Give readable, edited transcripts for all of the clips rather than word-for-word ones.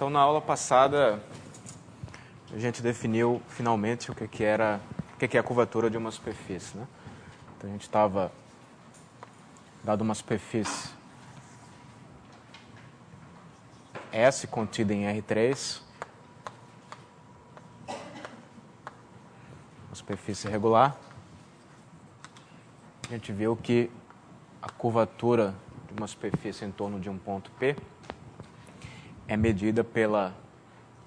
Então, na aula passada, a gente definiu finalmente o que é a curvatura de uma superfície, né? Então, a gente estava dado uma superfície S contida em R3, uma superfície regular. A gente viu que a curvatura de uma superfície em torno de um ponto P é medida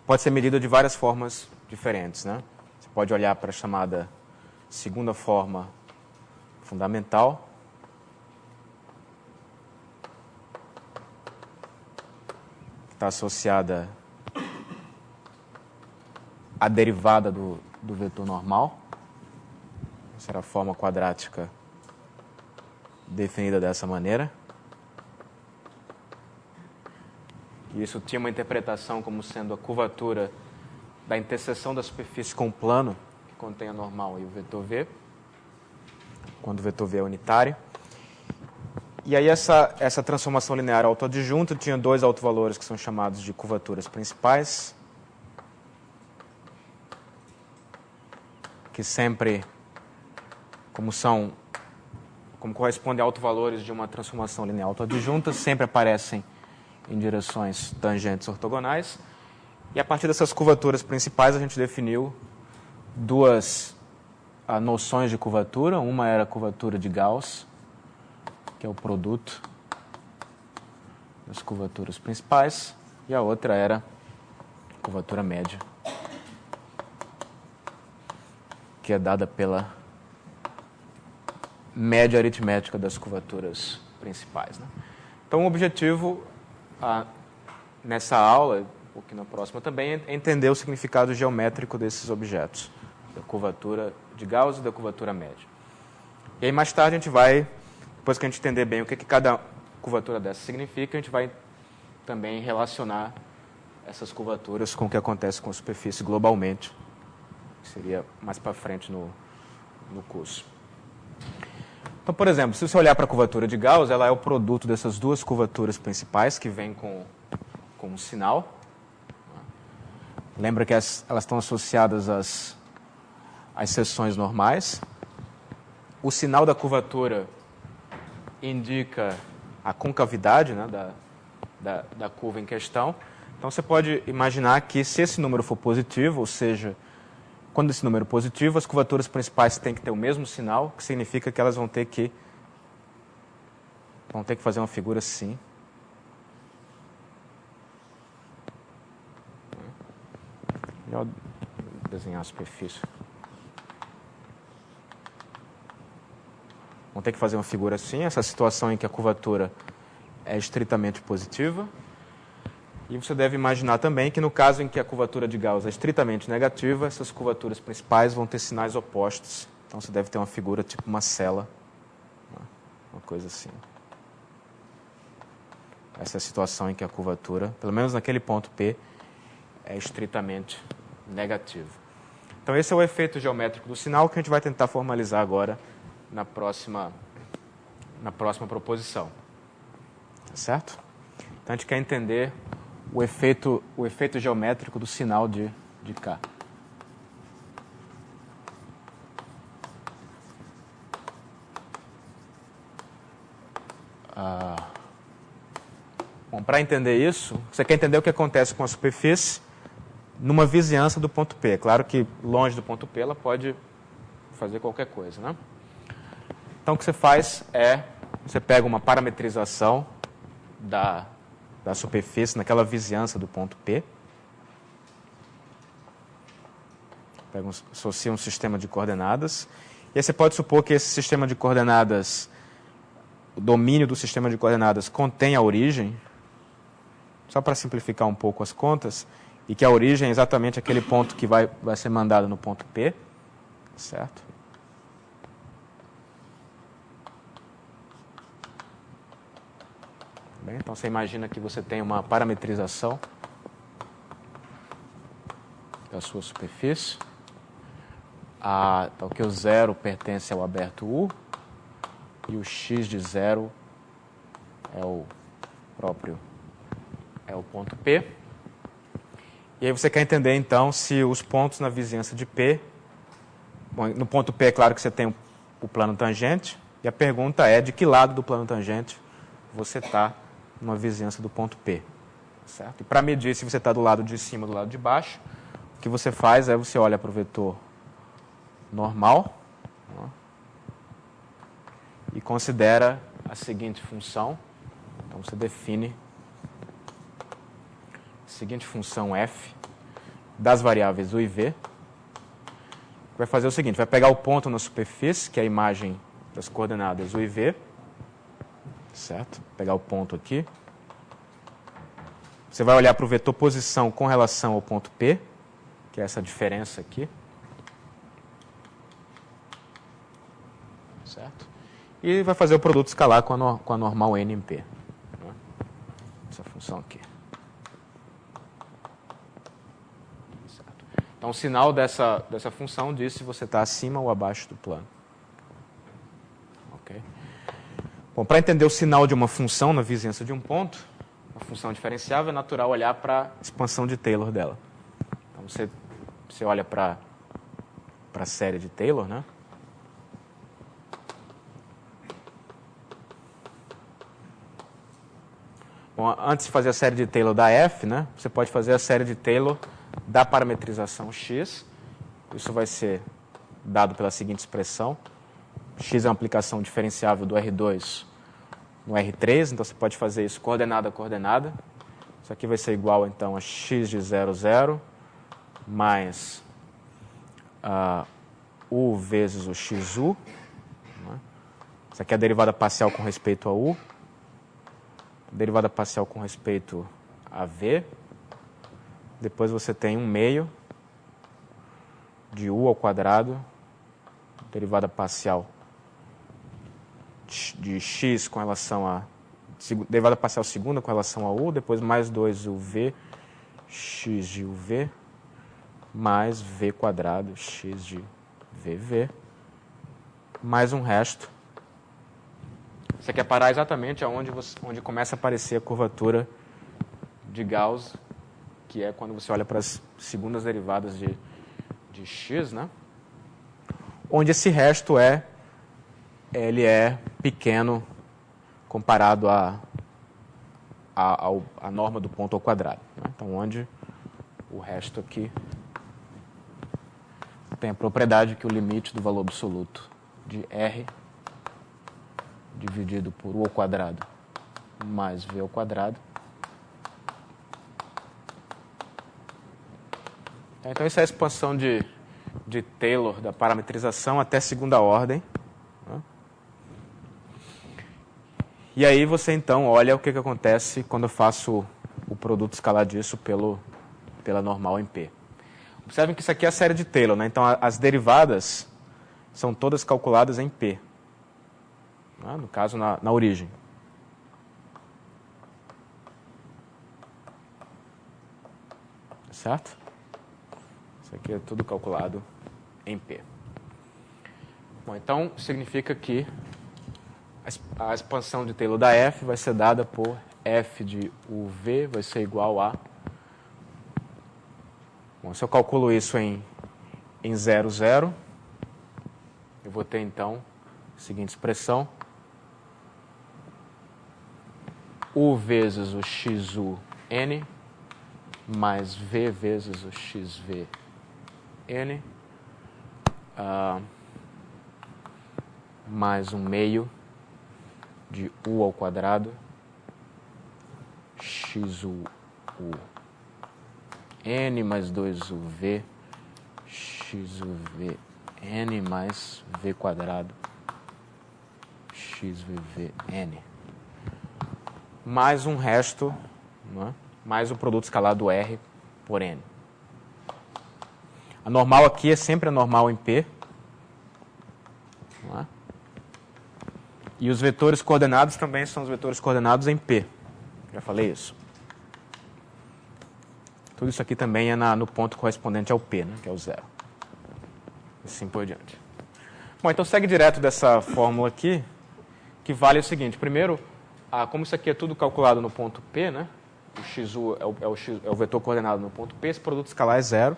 pode ser medida de várias formas diferentes, né? Você pode olhar para a chamada segunda forma fundamental, que está associada à derivada do vetor normal. Essa era a forma quadrática definida dessa maneira. E isso tinha uma interpretação como sendo a curvatura da interseção da superfície com o plano, que contém a normal e o vetor V, quando o vetor V é unitário. E aí essa transformação linear autoadjunta tinha dois autovalores que são chamados de curvaturas principais, que sempre, como correspondem a autovalores de uma transformação linear autoadjunta, sempre aparecem em direções tangentes ortogonais. E a partir dessas curvaturas principais a gente definiu duas noções de curvatura. Uma era a curvatura de Gauss, que é o produto das curvaturas principais, e a outra era a curvatura média, que é dada pela média aritmética das curvaturas principais, né? Então o objetivo nessa aula, um pouquinho na próxima também, é entender o significado geométrico desses objetos, da curvatura de Gauss e da curvatura média. E aí mais tarde a gente vai, depois que a gente entender bem o que cada curvatura dessa significa, a gente vai também relacionar essas curvaturas com o que acontece com a superfície globalmente, que seria mais para frente no curso. Então, por exemplo, se você olhar para a curvatura de Gauss, ela é o produto dessas duas curvaturas principais que vêm com um sinal. Lembra que elas estão associadas às seções normais. O sinal da curvatura indica a concavidade, né, da curva em questão. Então, você pode imaginar que se esse número for positivo, ou seja, quando esse número é positivo, as curvaturas principais têm que ter o mesmo sinal, que significa que elas vão ter que fazer uma figura assim. Melhor desenhar a superfície. Vão ter que fazer uma figura assim, essa situação em que a curvatura é estritamente positiva. E você deve imaginar também que no caso em que a curvatura de Gauss é estritamente negativa, essas curvaturas principais vão ter sinais opostos. Então você deve ter uma figura tipo uma cela, uma coisa assim. Essa é a situação em que a curvatura, pelo menos naquele ponto P, é estritamente negativa. Então esse é o efeito geométrico do sinal que a gente vai tentar formalizar agora na próxima proposição. Tá certo? Então a gente quer entender o efeito geométrico do sinal de K. Bom, para entender isso, você quer entender o que acontece com a superfície numa vizinhança do ponto P. É claro que longe do ponto P ela pode fazer qualquer coisa, né? Então o que você faz é, você pega uma parametrização da superfície naquela vizinhança do ponto P. Associa um sistema de coordenadas. E aí você pode supor que esse sistema de coordenadas, o domínio do sistema de coordenadas contém a origem, só para simplificar um pouco as contas, e que a origem é exatamente aquele ponto que vai ser mandado no ponto P, certo? Bem, então você imagina que você tem uma parametrização da sua superfície. Então que o zero pertence ao aberto U e o x de zero é o ponto P. E aí você quer entender, então, se os pontos na vizinhança de P... Bom, no ponto P é claro que você tem o plano tangente, e a pergunta é de que lado do plano tangente você está numa vizinhança do ponto P. Certo? E para medir se você está do lado de cima ou do lado de baixo, o que você faz é você olha para o vetor normal, né, e considera a seguinte função. Então você define a seguinte função f das variáveis u e v. Vai fazer o seguinte, vai pegar o ponto na superfície, que é a imagem das coordenadas u e v, certo? Pegar o ponto aqui. Você vai olhar para o vetor posição com relação ao ponto P, que é essa diferença aqui. Certo? E vai fazer o produto escalar com a normal n em P. Né? Essa função aqui. Certo. Então, o sinal dessa função diz se você está acima ou abaixo do plano. Ok? Bom, para entender o sinal de uma função na vizinhança de um ponto, uma função diferenciável, é natural olhar para a expansão de Taylor dela. Então, você olha para a série de Taylor, né? Bom, antes de fazer a série de Taylor da f, né, você pode fazer a série de Taylor da parametrização x. Isso vai ser dado pela seguinte expressão. X é uma aplicação diferenciável do R2 no R3, então você pode fazer isso coordenada a coordenada. Isso aqui vai ser igual, então, a x de 0, 0, mais u vezes o xu. Né? Isso aqui é a derivada parcial com respeito a u. Derivada parcial com respeito a v. Depois você tem 1 meio de u ao quadrado, derivada parcial de x com relação a... derivada parcial segunda com relação a u, depois mais 2uv, x de uv, mais v quadrado, x de vv, mais um resto. Você quer parar exatamente onde começa a aparecer a curvatura de Gauss, que é quando você olha para as segundas derivadas de x, né? Onde esse resto ele é pequeno comparado à norma do ponto ao quadrado. Né? Então, onde o resto aqui tem a propriedade que o limite do valor absoluto de R dividido por u ao quadrado mais v ao quadrado. Então, isso é a expansão de Taylor da parametrização até segunda ordem. Né? E aí você, então, olha o que acontece quando eu faço o produto escalar disso pela normal em P. Observem que isso aqui é a série de Taylor, né? Então, as derivadas são todas calculadas em P. Né? No caso, na origem. Certo? Isso aqui é tudo calculado em P. Bom, então, significa que a expansão de Taylor da f vai ser dada por f de uv vai ser igual a... Bom, se eu calculo isso em 0, 0, eu vou ter, então, a seguinte expressão. U vezes o xu n mais v vezes o xv n mais 1 meio de u ao quadrado xu n mais 2uv xuv n mais v quadrado xvv n mais um resto, né, mais o produto escalar do R por N. A normal aqui é sempre a normal em P. Né? E os vetores coordenados também são os vetores coordenados em P. Já falei isso. Tudo isso aqui também é no ponto correspondente ao P, né, que é o 0. Assim por diante. Bom, então segue direto dessa fórmula aqui, que vale o seguinte. Primeiro, como isso aqui é tudo calculado no ponto P, né? o XU é o vetor coordenado no ponto P, esse produto escalar é zero,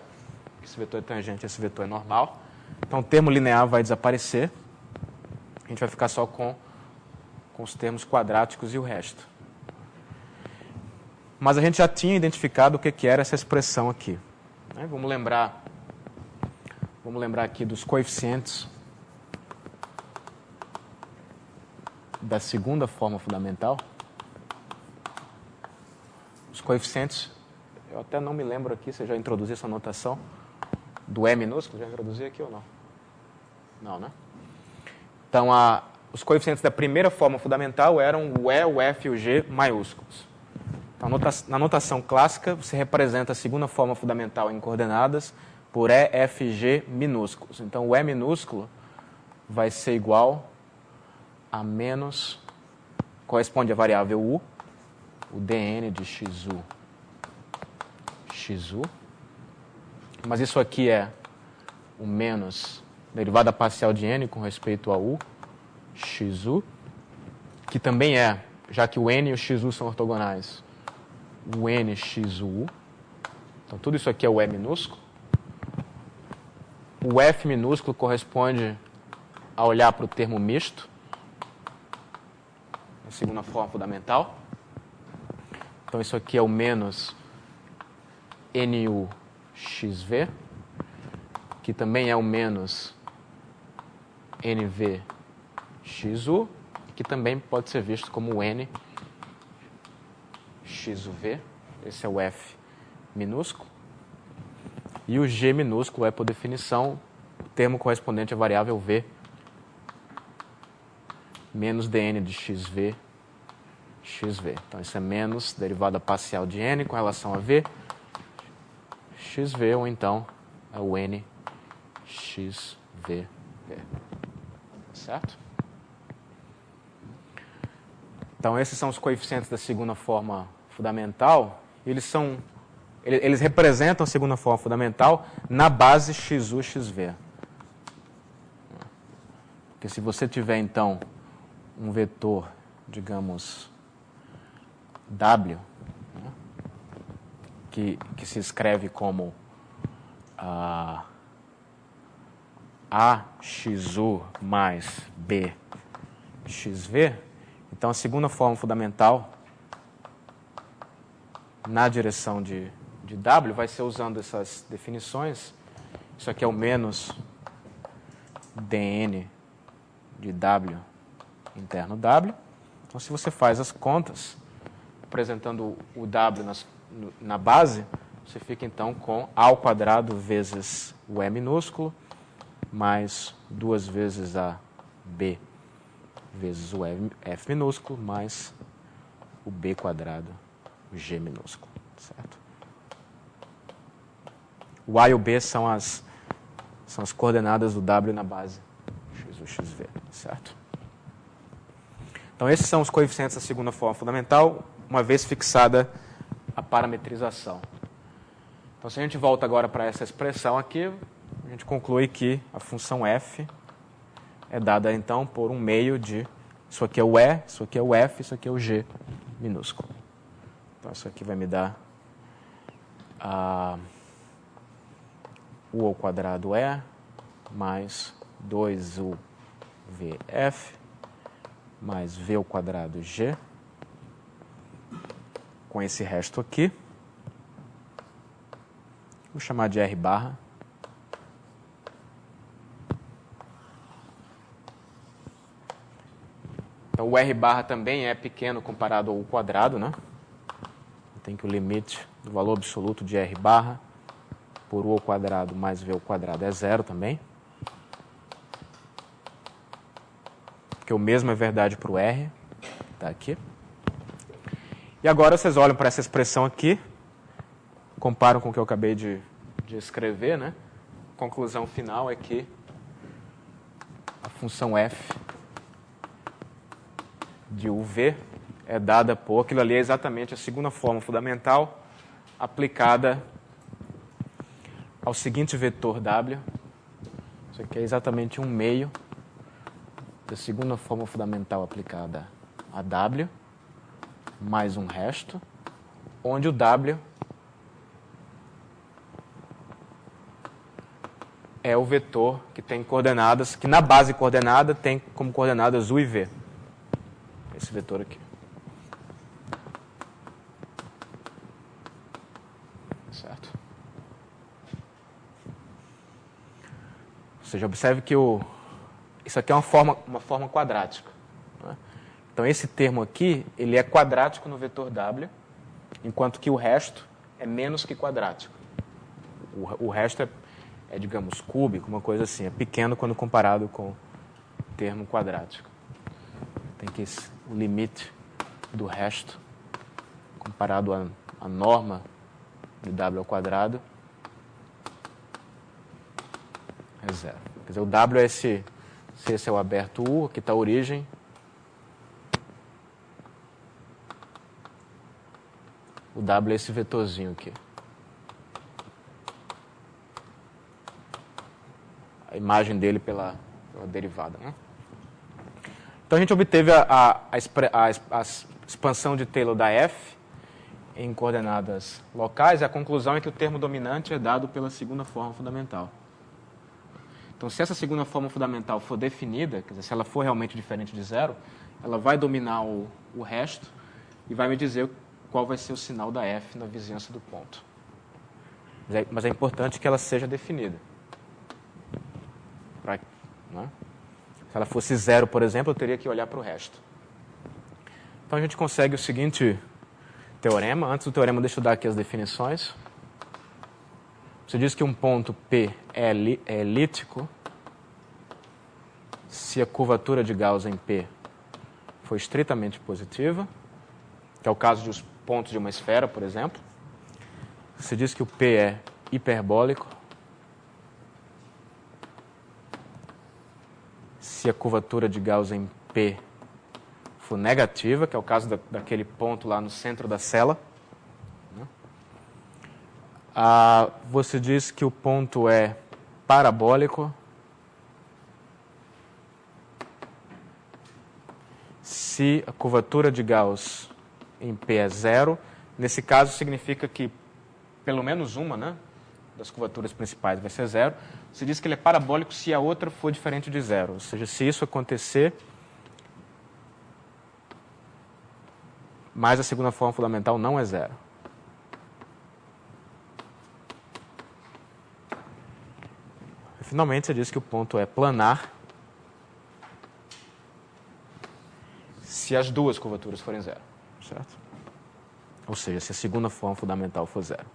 esse vetor é tangente, esse vetor é normal. Então, o termo linear vai desaparecer, a gente vai ficar só com os termos quadráticos e o resto. Mas a gente já tinha identificado o que era essa expressão aqui. Né? Vamos lembrar aqui dos coeficientes da segunda forma fundamental. Os coeficientes, eu até não me lembro aqui, você já introduziu essa notação do E minúsculo? Já introduzi aqui ou não? Não, né? Então, os coeficientes da primeira forma fundamental eram o E, o F e o G maiúsculos. Então, na notação clássica, você representa a segunda forma fundamental em coordenadas por E, F e G minúsculos. Então, o E minúsculo vai ser igual a menos, corresponde à variável U, o dn de XU, mas isso aqui é o menos derivada parcial de n com respeito a U, XU, que também é, já que o n e o XU são ortogonais, o nXU. Então, tudo isso aqui é o E minúsculo. O F minúsculo corresponde a olhar para o termo misto, a segunda forma fundamental. Então, isso aqui é o menos NUXV, que também é o menos NVXU, que também pode ser visto como o NXUV. Esse é o F minúsculo. E o G minúsculo é, por definição, o termo correspondente à variável V, menos dn de XV. Então, isso é menos derivada parcial de n com relação a v, xv, ou então é o nxv. Certo? Então, esses são os coeficientes da segunda forma fundamental. Eles representam a segunda forma fundamental na base XU, XV. Porque se você tiver, então, um vetor, digamos, W, né, que se escreve como AXU mais BXV, então a segunda forma fundamental na direção de W vai ser usando essas definições. Isso aqui é o menos dn de W interno W. Então, se você faz as contas, apresentando o W na base, você fica então com A ao quadrado vezes o E minúsculo, mais 2 vezes a B vezes o F minúsculo, mais o B quadrado, o G minúsculo, certo? O A e o B são as coordenadas do W na base, XU, XV, certo? Então, esses são os coeficientes da segunda forma fundamental, uma vez fixada a parametrização. Então, se a gente volta agora para essa expressão aqui, a gente conclui que a função f é dada, então, por um meio de... Isso aqui é o E, isso aqui é o F, isso aqui é o G minúsculo. Então, isso aqui vai me dar U ao quadrado E mais 2UVF mais V ao quadrado G, com esse resto aqui. Vou chamar de R barra. Então, o R barra também é pequeno comparado ao quadrado, né? Tem que o limite do valor absoluto de R barra por U ao quadrado mais V ao quadrado é zero também. Porque o mesmo é verdade para o R. Está aqui. E agora vocês olham para essa expressão aqui, comparam com o que eu acabei de escrever, né? A conclusão final é que a função f de uv é dada por... Aquilo ali é exatamente a segunda forma fundamental aplicada ao seguinte vetor w. Isso aqui é exatamente um meio da segunda forma fundamental aplicada a w, mais um resto, onde o W é o vetor que tem coordenadas, que na base coordenada tem como coordenadas U e V. Esse vetor aqui. Certo? Ou seja, observe que isso aqui é uma forma quadrática. Né? Então, esse termo aqui, ele é quadrático no vetor W, enquanto que o resto é menos que quadrático. O resto é, digamos, cúbico, uma coisa assim. É pequeno quando comparado com o termo quadrático. Tem que o limite do resto, comparado à norma de W ao quadrado, é zero. Quer dizer, o W é se esse é o aberto U, aqui está a origem. O W é esse vetorzinho aqui. A imagem dele pela derivada. Né? Então, a gente obteve a expansão de Taylor da F em coordenadas locais. A conclusão é que o termo dominante é dado pela segunda forma fundamental. Então, se essa segunda forma fundamental for definida, quer dizer, se ela for realmente diferente de zero, ela vai dominar o resto e vai me dizer qual vai ser o sinal da F na vizinhança do ponto. Mas é importante que ela seja definida. Né? Se ela fosse zero, por exemplo, eu teria que olhar para o resto. Então, a gente consegue o seguinte teorema. Antes do teorema, deixa eu dar aqui as definições. Você diz que um ponto P é elíptico se a curvatura de Gauss em P for estritamente positiva, que é o caso dos pontos de uma esfera, por exemplo. Você diz que o P é hiperbólico se a curvatura de Gauss em P for negativa, que é o caso daquele ponto lá no centro da cela. Você diz que o ponto é parabólico se a curvatura de Gauss em P é zero. Nesse caso, significa que pelo menos uma, né, das curvaturas principais vai ser zero. Você diz que ele é parabólico se a outra for diferente de zero. Ou seja, se isso acontecer, mas a segunda forma fundamental não é zero. Finalmente, você diz que o ponto é planar se as duas curvaturas forem zero, certo? Ou seja, se a segunda forma fundamental for zero.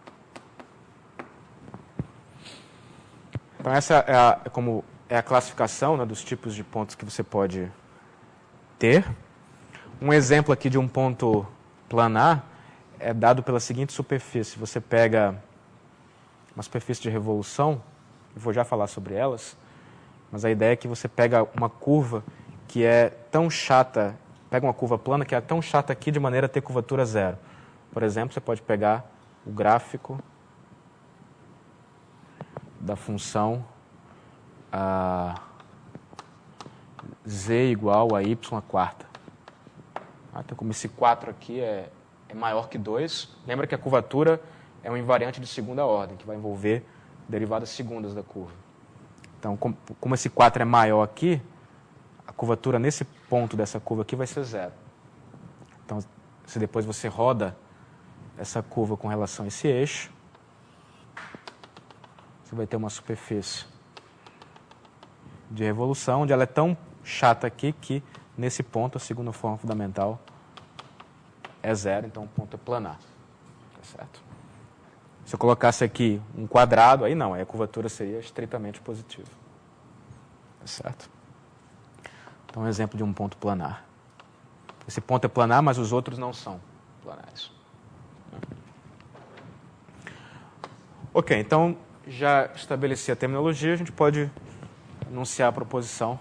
Então, essa é a classificação, né, dos tipos de pontos que você pode ter. Um exemplo aqui de um ponto planar é dado pela seguinte superfície. Você pega uma superfície de revolução, eu vou já falar sobre elas, mas a ideia é que você pega uma curva que é tão chata, pega uma curva plana que é tão chata aqui de maneira a ter curvatura zero. Por exemplo, você pode pegar o gráfico da função z igual a y à quarta. Então, como esse 4 aqui é maior que 2, lembra que a curvatura é um invariante de segunda ordem, que vai envolver derivadas segundas da curva. Então, como esse 4 é maior aqui, a curvatura nesse ponto dessa curva aqui vai ser zero. Então, se depois você roda essa curva com relação a esse eixo, você vai ter uma superfície de revolução, onde ela é tão chata aqui que, nesse ponto, a segunda forma fundamental é zero, então o ponto é planar. Tá certo? Se eu colocasse aqui um quadrado, aí não, aí a curvatura seria estritamente positiva. Tá certo? Então, um exemplo de um ponto planar. Esse ponto é planar, mas os outros não são planares. Ok, então já estabeleci a terminologia, a gente pode enunciar a proposição.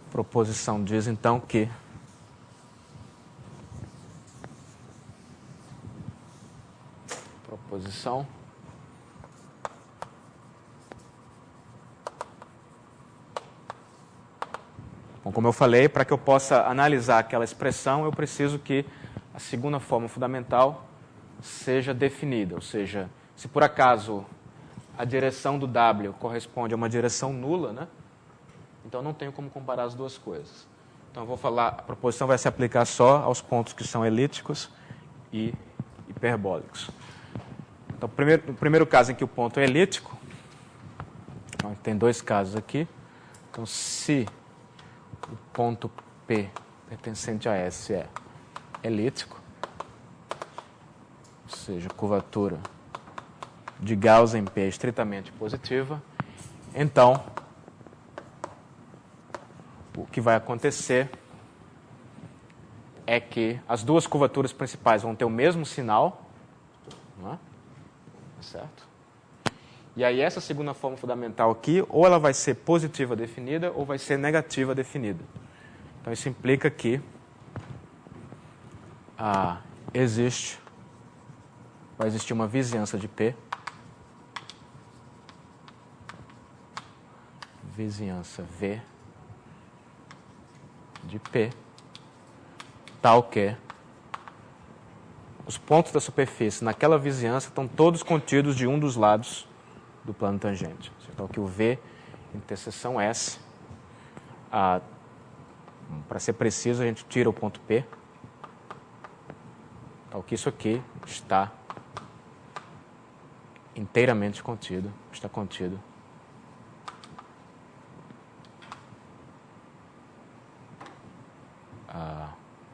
A proposição diz, então, que proposição Então, como eu falei, para que eu possa analisar aquela expressão, eu preciso que a segunda forma fundamental seja definida, ou seja, se por acaso a direção do W corresponde a uma direção nula, né? Então não tenho como comparar as duas coisas. Então eu vou falar, a proposição vai se aplicar só aos pontos que são elípticos e hiperbólicos. Então, no primeiro caso em que o ponto é elíptico, então, tem dois casos aqui. Então, se o ponto P pertencente a S é elíptico, ou seja, a curvatura de Gauss em P é estritamente positiva, então o que vai acontecer é que as duas curvaturas principais vão ter o mesmo sinal, não é? Certo? E aí essa segunda forma fundamental aqui, ou ela vai ser positiva definida ou vai ser negativa definida. Então isso implica que vai existir uma vizinhança de P, vizinhança V de P, tal que os pontos da superfície naquela vizinhança estão todos contidos de um dos lados do plano tangente. Então, que o V interseção S, para ser preciso, a gente tira o ponto P, então que isso aqui está inteiramente contido, está contido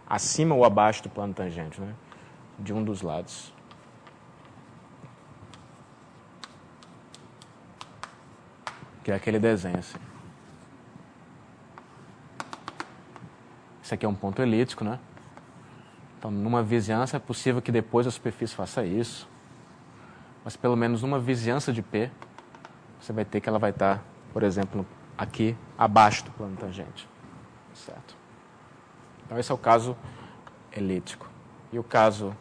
acima ou abaixo do plano tangente, né? De um dos lados. Que é aquele desenho assim. Esse aqui é um ponto elíptico, né? Então, numa vizinhança é possível que depois a superfície faça isso. Mas pelo menos numa vizinhança de P, você vai ter que ela vai estar, por exemplo, aqui abaixo do plano tangente. Certo? Então, esse é o caso elíptico. E o caso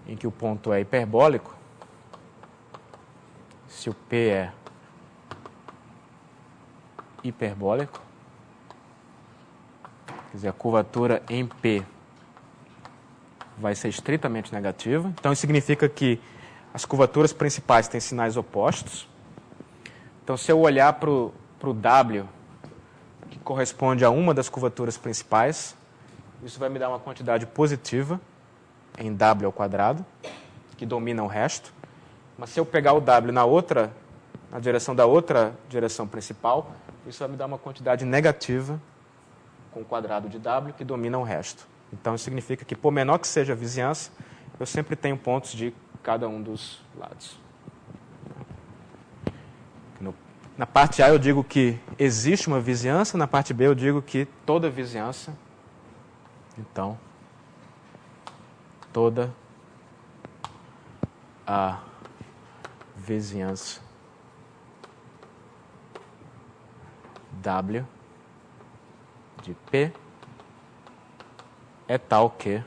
em que o ponto é hiperbólico, se o P é hiperbólico, quer dizer, a curvatura em P vai ser estritamente negativa. Então, isso significa que as curvaturas principais têm sinais opostos. Então, se eu olhar para o W, que corresponde a uma das curvaturas principais, isso vai me dar uma quantidade positiva em W ao quadrado, que domina o resto. Mas se eu pegar o W na direção da outra direção principal, isso vai me dar uma quantidade negativa com o quadrado de W, que domina o resto. Então, isso significa que, por menor que seja a vizinhança, eu sempre tenho pontos de cada um dos lados. Na parte A eu digo que existe uma vizinhança, na parte B eu digo que toda vizinhança, então, toda a vizinhança W de P é tal que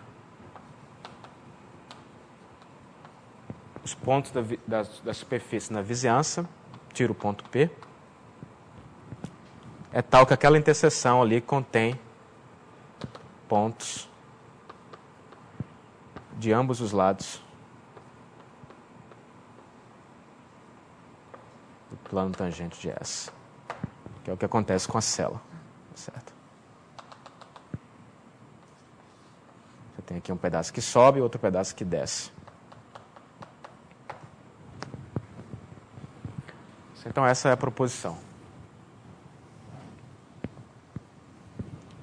os pontos da superfície na vizinhança, tiro o ponto P, é tal que aquela interseção ali contém pontos de ambos os lados do plano tangente de S, que é o que acontece com a célula, certo? Você tem aqui um pedaço que sobe e outro pedaço que desce. Então, essa é a proposição.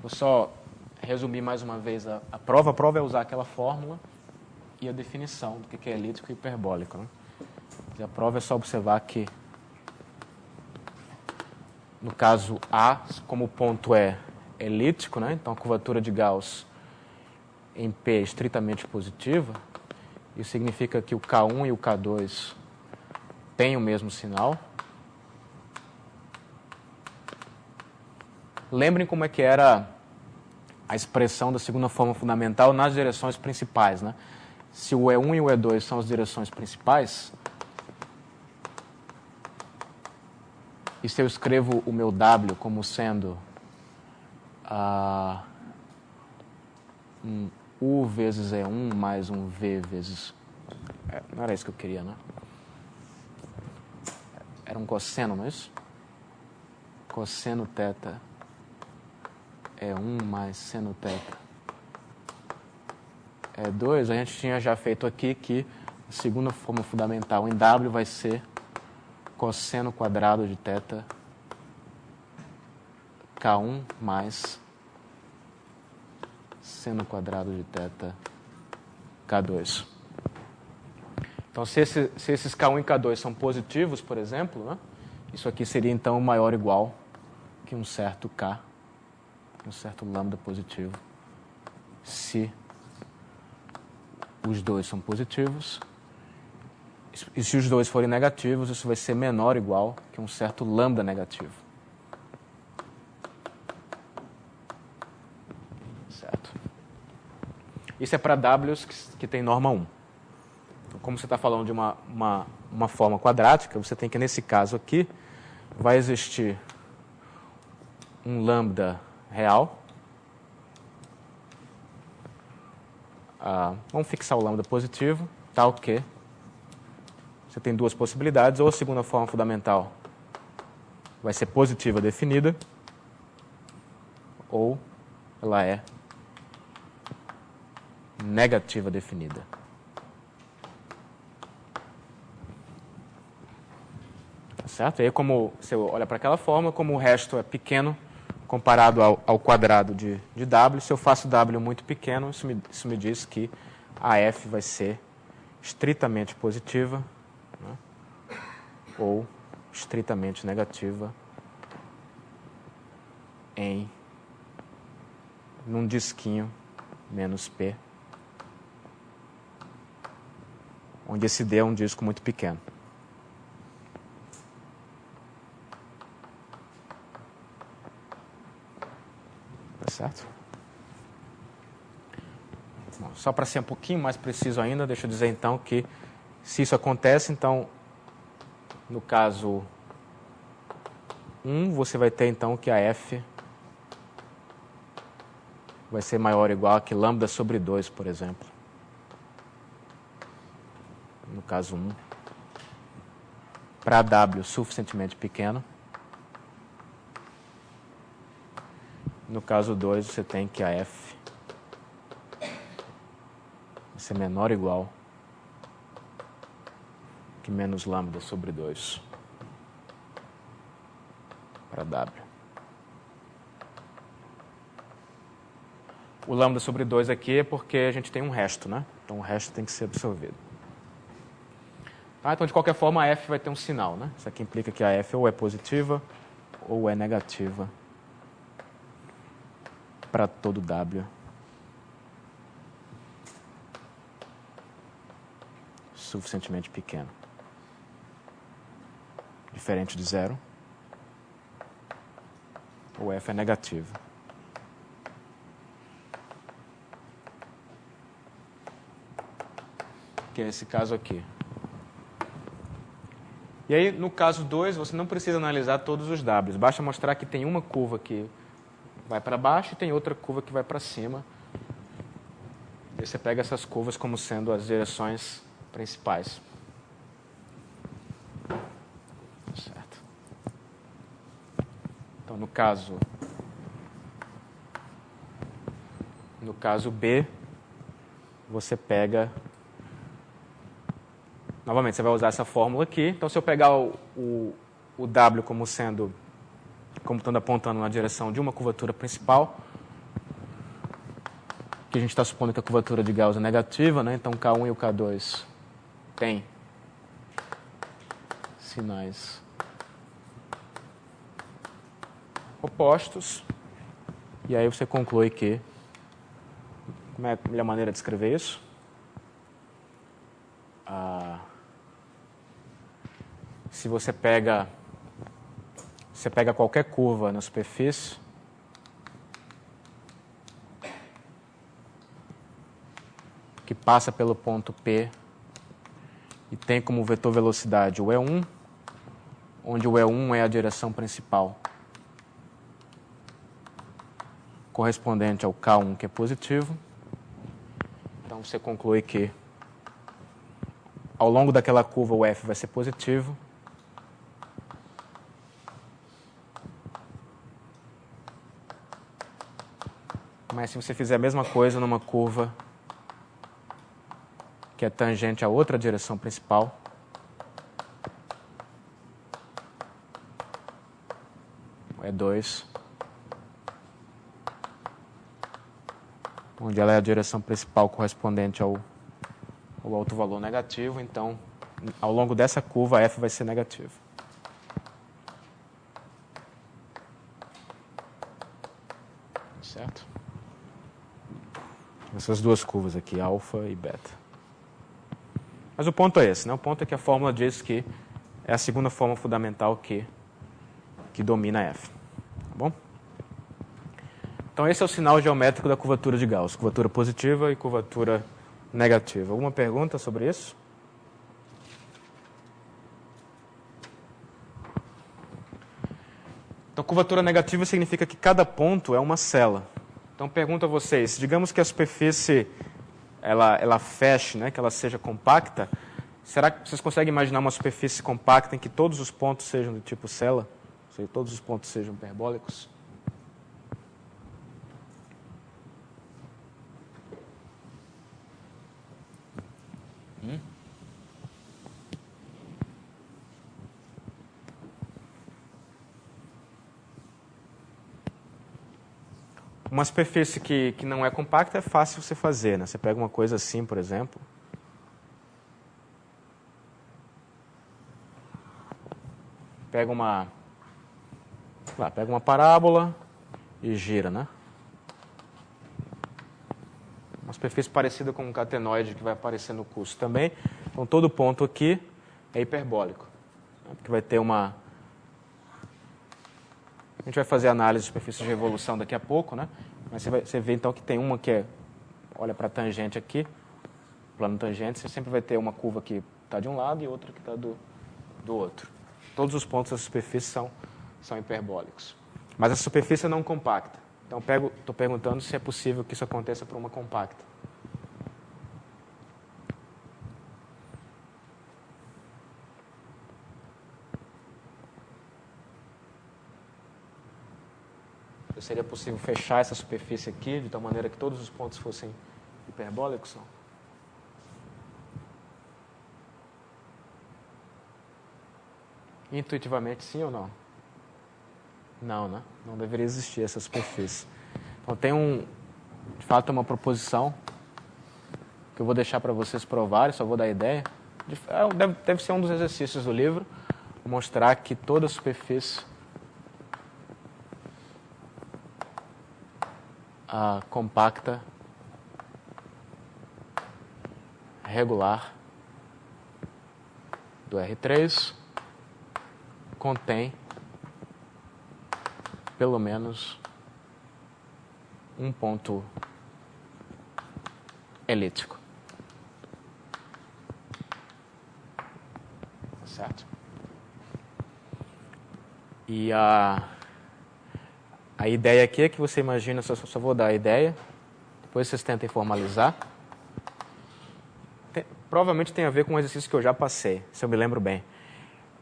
Vou só resumir mais uma vez a prova. A prova é usar aquela fórmula e a definição do que é elíptico e hiperbólico, né? A prova é só observar que, no caso A, como o ponto é elíptico, né? Então a curvatura de Gauss em P é estritamente positiva. Isso significa que o K1 e o K2 têm o mesmo sinal. Lembrem como é que era a expressão da segunda forma fundamental nas direções principais, né? Se o E1 e o E2 são as direções principais, e se eu escrevo o meu W como sendo um U vezes E1 mais um V vezes... não era isso que eu queria, né? Era um cosseno, não é isso? Cosseno θ é 1 mais seno θ é 2. A gente tinha já feito aqui que a segunda forma fundamental em W vai ser cosseno quadrado de θ K1 mais seno quadrado de θ K2. Então, se esses K1 e K2 são positivos, por exemplo, né, isso aqui seria, então, maior ou igual que um certo K, um certo lambda positivo, se os dois são positivos. E se os dois forem negativos, isso vai ser menor ou igual que um certo lambda negativo. Certo? Isso é para Ws que tem norma 1. Então, como você está falando de uma forma quadrática, você tem que, nesse caso aqui, vai existir um lambda real. Vamos fixar o lambda positivo, tal que você tem duas possibilidades, ou a segunda forma fundamental vai ser positiva definida, ou ela é negativa definida. Tá certo? E aí, como você olha para aquela forma, como o resto é pequeno comparado ao quadrado de W, se eu faço W muito pequeno, isso me diz que a F vai ser estritamente positiva, né, ou estritamente negativa num disquinho menos P, onde esse D é um disco muito pequeno. Tá certo? Bom, só para ser um pouquinho mais preciso ainda, deixa eu dizer então que se isso acontece, então, no caso 1, você vai ter então que a F vai ser maior ou igual a que lambda sobre 2, por exemplo. No caso 1. Para W suficientemente pequeno. No caso 2, você tem que a F vai ser menor ou igual que menos lambda sobre 2 para W. O lambda sobre 2 aqui é porque a gente tem um resto, né? Então o resto tem que ser absorvido. Então, de qualquer forma, a F vai ter um sinal, né? Isso aqui implica que a F ou é positiva ou é negativa para todo W suficientemente pequeno. Diferente de 0. Ou F é negativo. Que é esse caso aqui. E aí, no caso 2, você não precisa analisar todos os Ws. Basta mostrar que tem uma curva que vai para baixo e tem outra curva que vai para cima. E você pega essas curvas como sendo as direções principais. Certo. Então, no caso B, você pega... Novamente, você vai usar essa fórmula aqui. Então, se eu pegar o W como estando apontando na direção de uma curvatura principal, que a gente está supondo que a curvatura de Gauss é negativa, né? Então K1 e o K2 têm sinais opostos. E aí você conclui que... Como é a melhor maneira de escrever isso? Se você pega qualquer curva na superfície, que passa pelo ponto P e tem como vetor velocidade o E1, onde o E1 é a direção principal correspondente ao K1, que é positivo. Então, você conclui que ao longo daquela curva o F vai ser positivo. Mas se você fizer a mesma coisa numa curva que é tangente a outra direção principal, E2, onde ela é a direção principal correspondente ao alto valor negativo, então, ao longo dessa curva, F vai ser negativo. Certo? Essas duas curvas aqui, alfa e beta. Mas o ponto é esse, né? O ponto é que a fórmula diz que é a segunda forma fundamental que domina F. Tá bom? Então, esse é o sinal geométrico da curvatura de Gauss. Curvatura positiva e curvatura negativa. Alguma pergunta sobre isso? Então, curvatura negativa significa que cada ponto é uma cela. Então, pergunto a vocês, digamos que a superfície ela feche, né, que ela seja compacta, será que vocês conseguem imaginar uma superfície compacta em que todos os pontos sejam do tipo cela? Ou seja, todos os pontos sejam hiperbólicos? Uma superfície que não é compacta é fácil você fazer, né? Você pega uma coisa assim, por exemplo. Pega uma parábola e gira, né? Uma superfície parecida com um catenoide que vai aparecer no curso também. Então, todo ponto aqui é hiperbólico. Né? Porque vai ter uma... A gente vai fazer análise de superfície de revolução daqui a pouco, né? Mas você vê então que tem uma que olha para a tangente aqui, plano tangente, você sempre vai ter uma curva que está de um lado e outra que está do outro. Todos os pontos da superfície são hiperbólicos. Mas a superfície é não compacta. Então, estou perguntando se é possível que isso aconteça para uma compacta. Seria possível fechar essa superfície aqui de tal maneira que todos os pontos fossem hiperbólicos? Não? Intuitivamente, sim ou não? Não, né? Não deveria existir essa superfície. Então, tem de fato, uma proposição que eu vou deixar para vocês provarem, só vou dar a ideia. Deve ser um dos exercícios do livro, mostrar que toda superfície compacta, regular do R3 contém pelo menos um ponto elíptico. Certo? E a ideia aqui é que você imagina, só vou dar a ideia, depois vocês tentem formalizar. Provavelmente tem a ver com um exercício que eu já passei, se eu me lembro bem.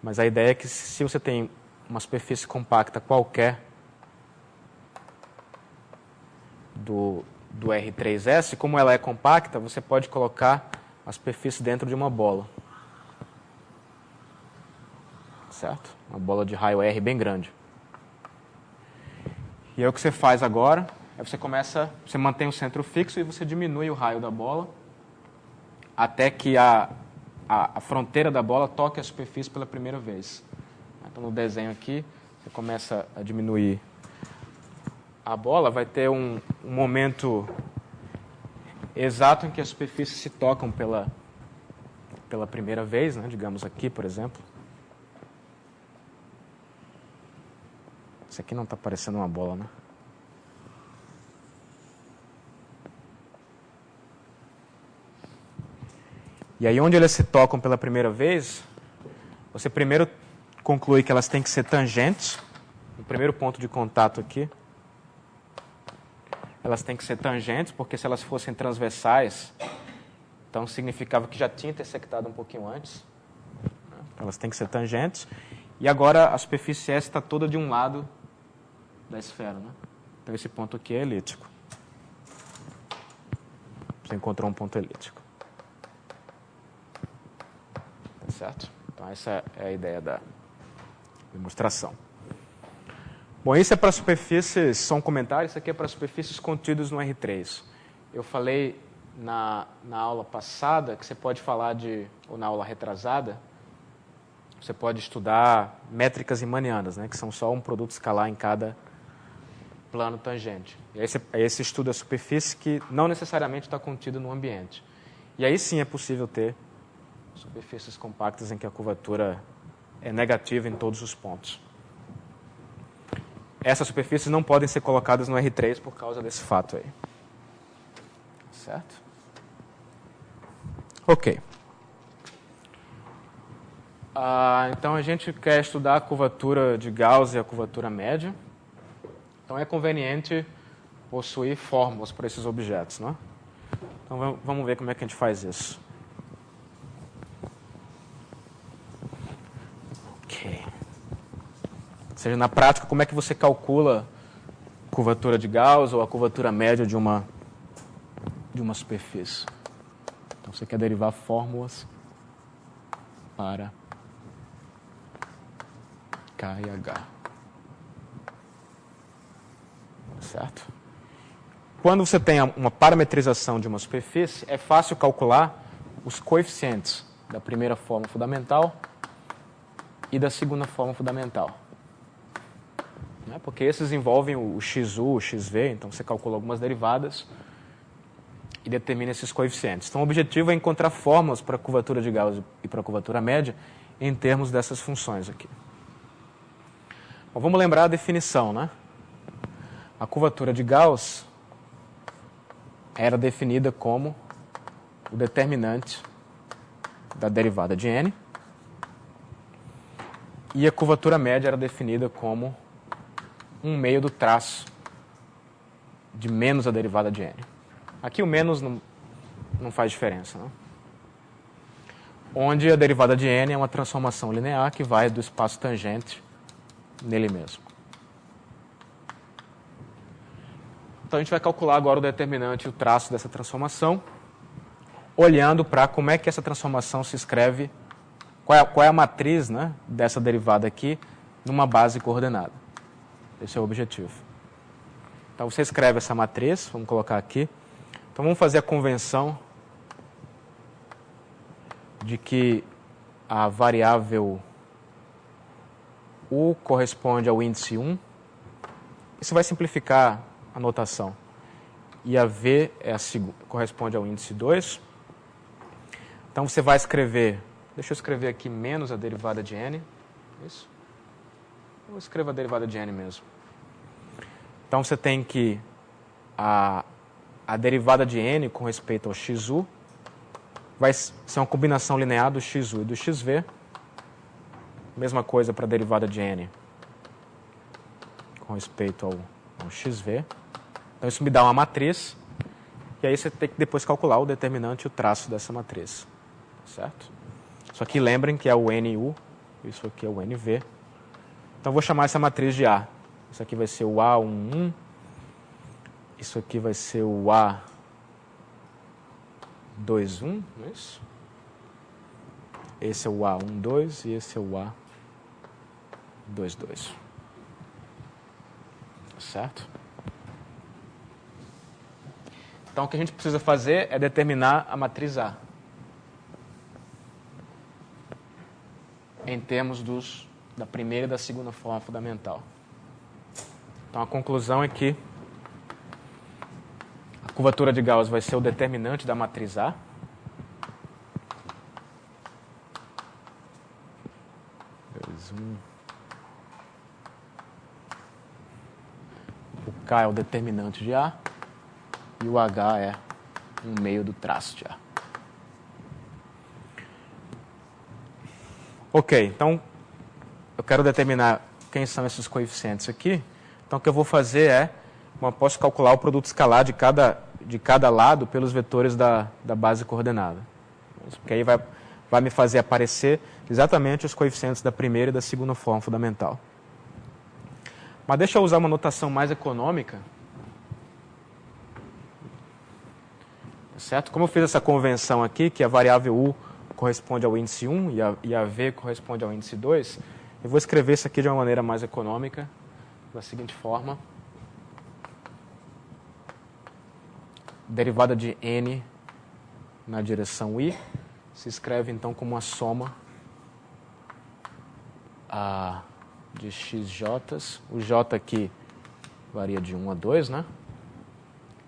Mas a ideia é que se você tem uma superfície compacta qualquer do R3S, como ela é compacta, você pode colocar a superfície dentro de uma bola. Certo? Uma bola de raio R bem grande. E aí o que você faz agora é você mantém o centro fixo e você diminui o raio da bola até que a fronteira da bola toque a superfície pela primeira vez. Então, no desenho aqui, você começa a diminuir a bola, vai ter um momento exato em que as superfícies se tocam pela primeira vez, né? Digamos aqui, por exemplo. Isso aqui não está parecendo uma bola, né? E aí, onde elas se tocam pela primeira vez, você primeiro conclui que elas têm que ser tangentes. O primeiro ponto de contato aqui elas têm que ser tangentes, porque se elas fossem transversais, então significava que já tinha intersectado um pouquinho antes. Elas têm que ser tangentes. E agora a superfície S está toda de um lado da esfera, né? Então esse ponto aqui é elíptico. Você encontrou um ponto elíptico. Tá certo? Então essa é a ideia da demonstração. Bom, isso é para superfícies, só um comentário, isso aqui é para superfícies contidas no R3. Eu falei na aula passada que você pode falar ou na aula retrasada, você pode estudar métricas riemannianas, né, que são só um produto escalar em cada plano tangente. E aí você estuda a superfície que não necessariamente está contida no ambiente. E aí sim é possível ter superfícies compactas em que a curvatura é negativa em todos os pontos. Essas superfícies não podem ser colocadas no R3 por causa desse fato aí. Certo? Ok. Então a gente quer estudar a curvatura de Gauss e a curvatura média. Então é conveniente possuir fórmulas para esses objetos, né? Então vamos ver como é que a gente faz isso. Ok. Ou seja, na prática, como é que você calcula a curvatura de Gauss ou a curvatura média de uma superfície? Então você quer derivar fórmulas para K e H. Certo? Quando você tem uma parametrização de uma superfície, é fácil calcular os coeficientes da primeira forma fundamental e da segunda forma fundamental. Porque esses envolvem o XU, o XV, então você calcula algumas derivadas e determina esses coeficientes. Então o objetivo é encontrar fórmulas para a curvatura de Gauss e para a curvatura média em termos dessas funções aqui. Bom, vamos lembrar a definição, né? A curvatura de Gauss era definida como o determinante da derivada de n, e a curvatura média era definida como um meio do traço de menos a derivada de n. Aqui o menos não faz diferença, né? Onde a derivada de n é uma transformação linear que vai do espaço tangente nele mesmo. Então a gente vai calcular agora o determinante e o traço dessa transformação, olhando para como é que essa transformação se escreve, qual é a matriz, né, dessa derivada aqui numa base coordenada. Esse é o objetivo. Então você escreve essa matriz, vamos colocar aqui. Então vamos fazer a convenção de que a variável U corresponde ao índice 1. Isso vai simplificar a notação. E a V corresponde ao índice 2. Então você vai escrever, deixa eu escrever aqui menos a derivada de n. Isso. Eu escrevo a derivada de n mesmo. Então você tem que a derivada de n com respeito ao XU vai ser uma combinação linear do XU e do XV. Mesma coisa para a derivada de n com respeito ao XV. Então isso me dá uma matriz, e aí você tem que depois calcular o determinante e o traço dessa matriz. Certo? Isso aqui lembrem que é o NU, isso aqui é o NV. Então eu vou chamar essa matriz de A. Isso aqui vai ser o A11, isso aqui vai ser o A21, não é isso? Esse é o A12 e esse é o A22. Certo? Então o que a gente precisa fazer é determinar a matriz A em termos da primeira e da segunda forma fundamental. Então a conclusão é que a curvatura de Gauss vai ser o determinante da matriz A. O K é o determinante de A e o H é um meio do traço de A. Ok, então eu quero determinar quem são esses coeficientes aqui. Então o que eu vou fazer é Bom, eu posso calcular o produto escalar de cada lado pelos vetores da base coordenada. Porque aí vai me fazer aparecer exatamente os coeficientes da primeira e da segunda forma fundamental. Mas deixa eu usar uma notação mais econômica. Certo? Como eu fiz essa convenção aqui, que a variável U corresponde ao índice 1 e a V corresponde ao índice 2, eu vou escrever isso aqui de uma maneira mais econômica, da seguinte forma. Derivada de n na direção i se escreve então como uma soma de xj. O j aqui varia de 1 a 2, né?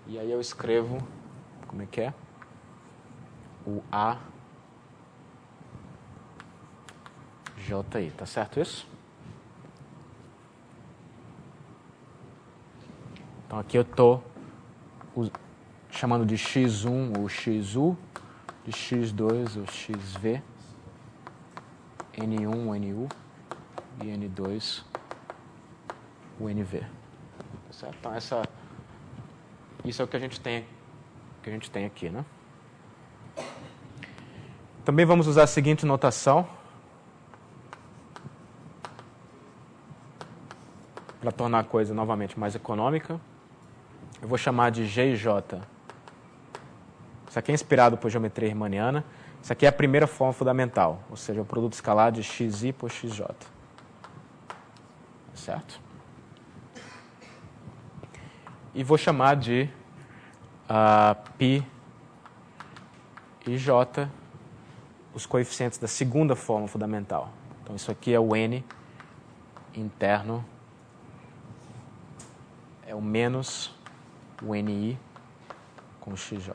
E aí eu escrevo, como é que é? O a ji, tá certo isso? Então aqui eu estou chamando de x1 o xu, de x2 o xv, n1 o nu e n2 o nv. Tá certo? Então isso é o que a gente tem aqui, né? Também vamos usar a seguinte notação para tornar a coisa novamente mais econômica. Eu vou chamar de GJ. Isso aqui é inspirado por geometria riemanniana. Isso aqui é a primeira forma fundamental, ou seja, o produto escalar de xi por xj. Certo? E vou chamar de π e j os coeficientes da segunda forma fundamental. Então, isso aqui é o n interno, é o menos o ni com xj.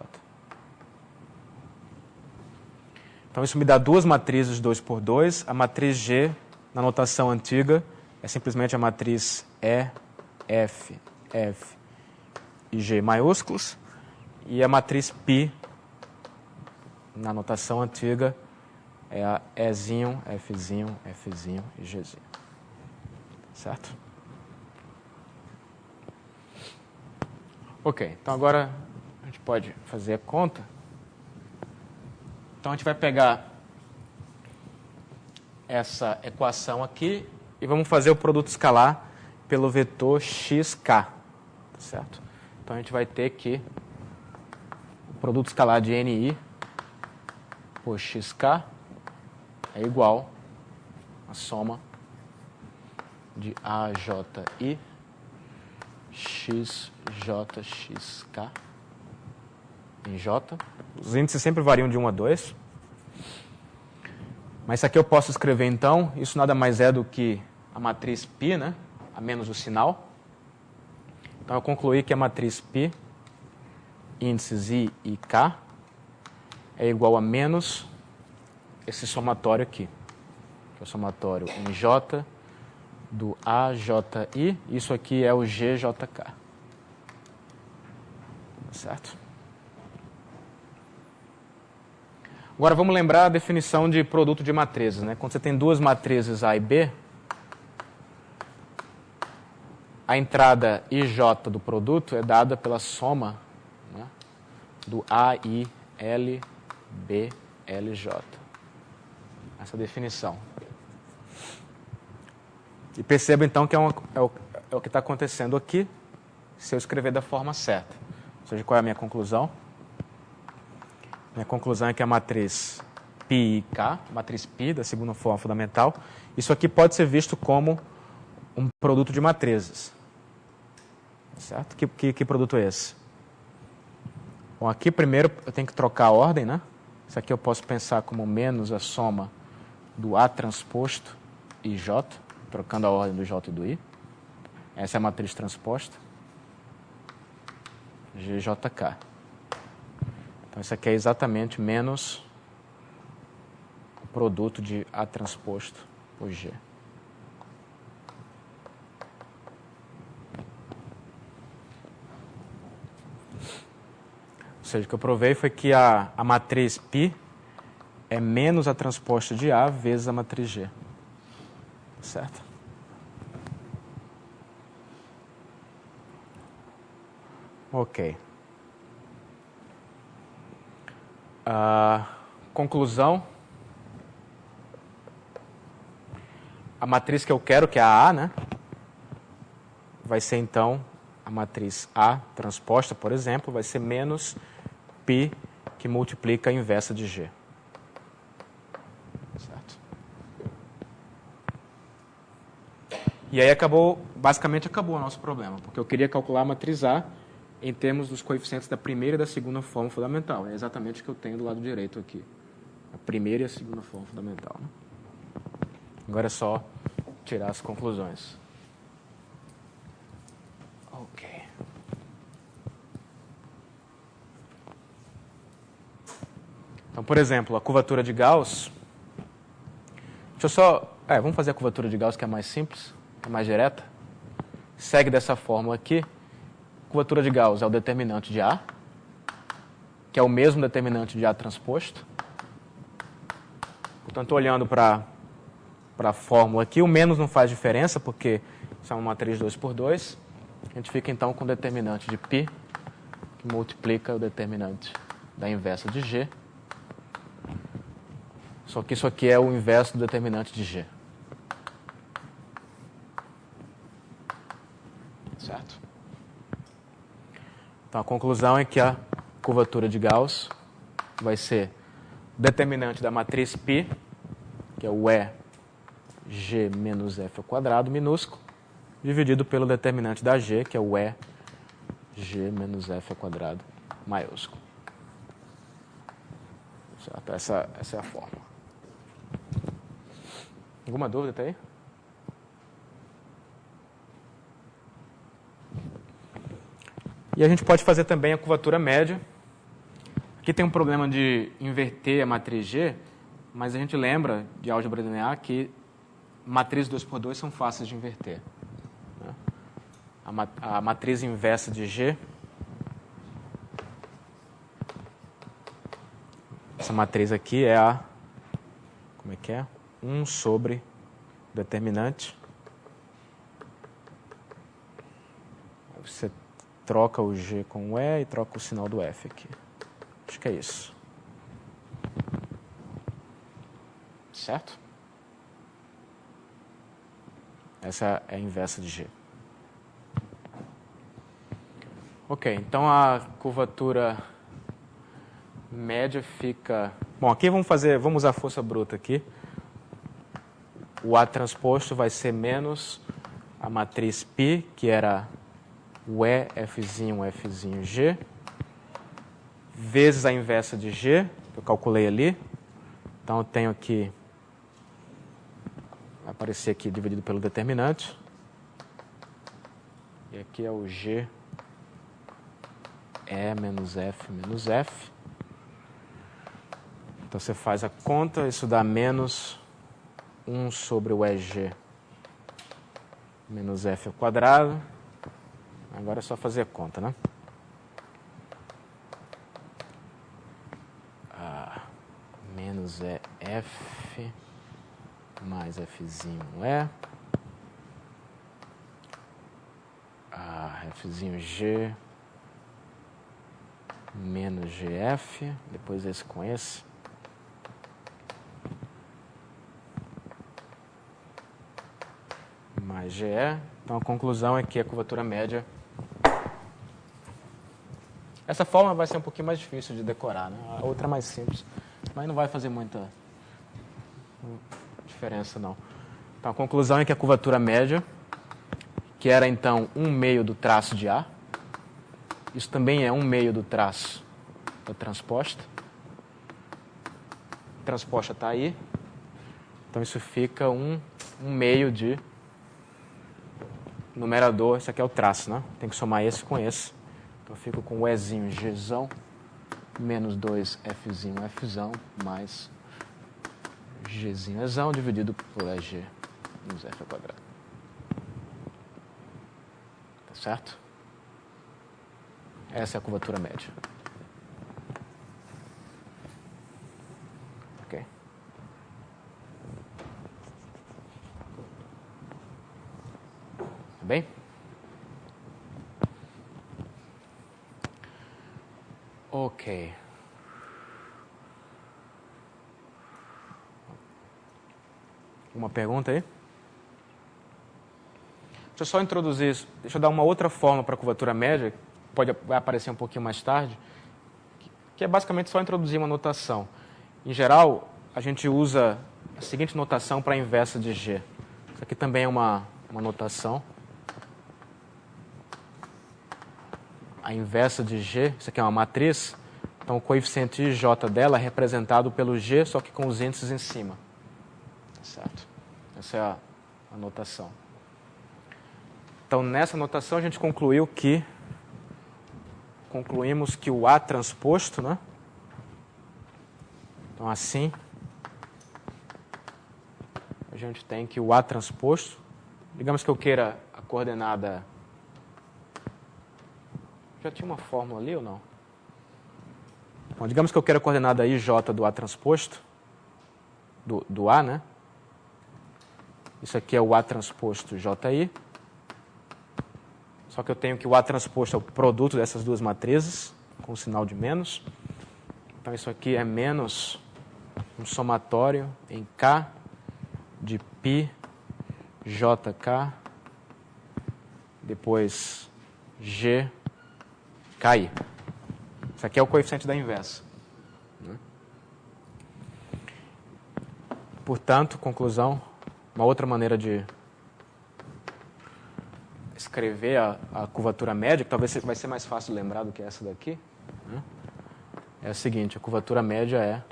Então, isso me dá duas matrizes 2 por 2. A matriz G, na notação antiga, é simplesmente a matriz E, F, F e G maiúsculos. E a matriz π, na notação antiga, é a Ezinho, Fzinho, Fzinho e Gzinho. Certo? Ok, então agora a gente pode fazer a conta. Então a gente vai pegar essa equação aqui e vamos fazer o produto escalar pelo vetor xk. Certo? Então a gente vai ter que o produto escalar de ni por xk é igual à soma de AJI XJXK em J. Os índices sempre variam de 1 a 2. Mas isso aqui eu posso escrever então, isso nada mais é do que a matriz π, né? A menos o sinal. Então eu concluí que a matriz π, índices I e K, é igual a menos esse somatório aqui, que é o somatório em J do AJI, isso aqui é o GJK. Certo? Agora vamos lembrar a definição de produto de matrizes, né? Quando você tem duas matrizes A e B, a entrada IJ do produto é dada pela soma, né, do AI, L, B, LJ. Essa definição. E perceba então que é o que está acontecendo aqui, se eu escrever da forma certa. Ou seja, qual é a minha conclusão? Minha conclusão é que a matriz π e K, a matriz π da segunda forma fundamental, isso aqui pode ser visto como um produto de matrizes. Certo? Que produto é esse? Bom, aqui primeiro eu tenho que trocar a ordem, né? Isso aqui eu posso pensar como menos a soma do A transposto e J, trocando a ordem do J e do I. Essa é a matriz transposta. GJK. Então, isso aqui é exatamente menos o produto de A transposto por G. Ou seja, o que eu provei foi que a matriz π é menos a transposta de A vezes a matriz G. Certo? Ok. Conclusão. A matriz que eu quero, que é a A, né? Vai ser, então, a matriz A transposta, por exemplo, vai ser menos π que multiplica a inversa de G. Certo? E aí basicamente acabou o nosso problema, porque eu queria calcular a matriz A em termos dos coeficientes da primeira e da segunda forma fundamental. É exatamente o que eu tenho do lado direito aqui. A primeira e a segunda forma fundamental. Né? Agora é só tirar as conclusões. Ok. Então, por exemplo, a curvatura de Gauss. Deixa eu só... vamos fazer a curvatura de Gauss, que é mais simples, é mais direta. Segue dessa fórmula aqui. Curvatura de Gauss é o determinante de A, que é o mesmo determinante de A transposto. Portanto, olhando para a fórmula aqui, o menos não faz diferença, porque isso é uma matriz 2 por 2. A gente fica, então, com o determinante de π, que multiplica o determinante da inversa de G. Só que isso aqui é o inverso do determinante de G. Certo? Então, a conclusão é que a curvatura de Gauss vai ser o determinante da matriz π, que é o EG menos F ao quadrado minúsculo, dividido pelo determinante da G, que é o EG menos F ao quadrado maiúsculo. Certo? Essa é a fórmula. Alguma dúvida até aí? E a gente pode fazer também a curvatura média. Aqui tem um problema de inverter a matriz G, mas a gente lembra de álgebra linear que matrizes 2 por 2 são fáceis de inverter. Né? A matriz inversa de G, essa matriz aqui é a, como é que é? 1 sobre determinante. Você troca o G com o E e troca o sinal do F aqui. Acho que é isso. Certo? Essa é a inversa de G. Ok, então a curvatura média fica... Bom, aqui vamos usar a força bruta aqui. O A transposto vai ser menos a matriz π, que era o E, Fzinho, Fzinho, G, vezes a inversa de G, que eu calculei ali. Então, eu tenho aqui, vai aparecer aqui dividido pelo determinante. E aqui é o G, E menos F. Então, você faz a conta, isso dá menos 1 sobre o EG menos F ao quadrado. Agora é só fazer a conta, né? Menos F mais Fzinho E. Fzinho G menos GF. Depois esse com esse. Mais GE. Então a conclusão é que a curvatura média... Essa fórmula vai ser um pouquinho mais difícil de decorar, né? A outra é mais simples, mas não vai fazer muita diferença, não. Então a conclusão é que a curvatura média, que era então 1/2 do traço de A, isso também é 1/2 do traço da transposta. A transposta está aí. Então isso fica 1/2 de numerador. Isso aqui é o traço, né? Tem que somar esse com esse. Então eu fico com o Ezinho Gzão menos 2 Fzinho Fzão mais Gzinho Ezão dividido por EG menos F ao quadrado. Tá certo? Essa é a curvatura média. Ok. Tá bem? Ok. Uma pergunta aí? Deixa eu só introduzir isso. Deixa eu dar uma outra forma para a curvatura média, que vai aparecer um pouquinho mais tarde, que é basicamente só introduzir uma notação. Em geral, a gente usa a seguinte notação para a inversa de G. Isso aqui também é uma notação. A inversa de G, isso aqui é uma matriz, então o coeficiente IJ dela é representado pelo G, só que com os índices em cima. Certo? Essa é a notação. Então, nessa notação, a gente concluímos que o A transposto, né? Então, assim, a gente tem que o A transposto, digamos que eu queira a coordenada... Já tinha uma fórmula ali ou não? Bom, digamos que eu queira a coordenada IJ do A transposto, do A, né? Isso aqui é o A transposto JI. Só que eu tenho que o A transposto é o produto dessas duas matrizes, com o sinal de menos. Então, isso aqui é menos um somatório em K de π JK, depois G KI. Isso aqui é o coeficiente da inversa. Portanto, conclusão, uma outra maneira de escrever a curvatura média, que talvez vai ser mais fácil lembrar do que essa daqui, né? É a seguinte, a curvatura média é...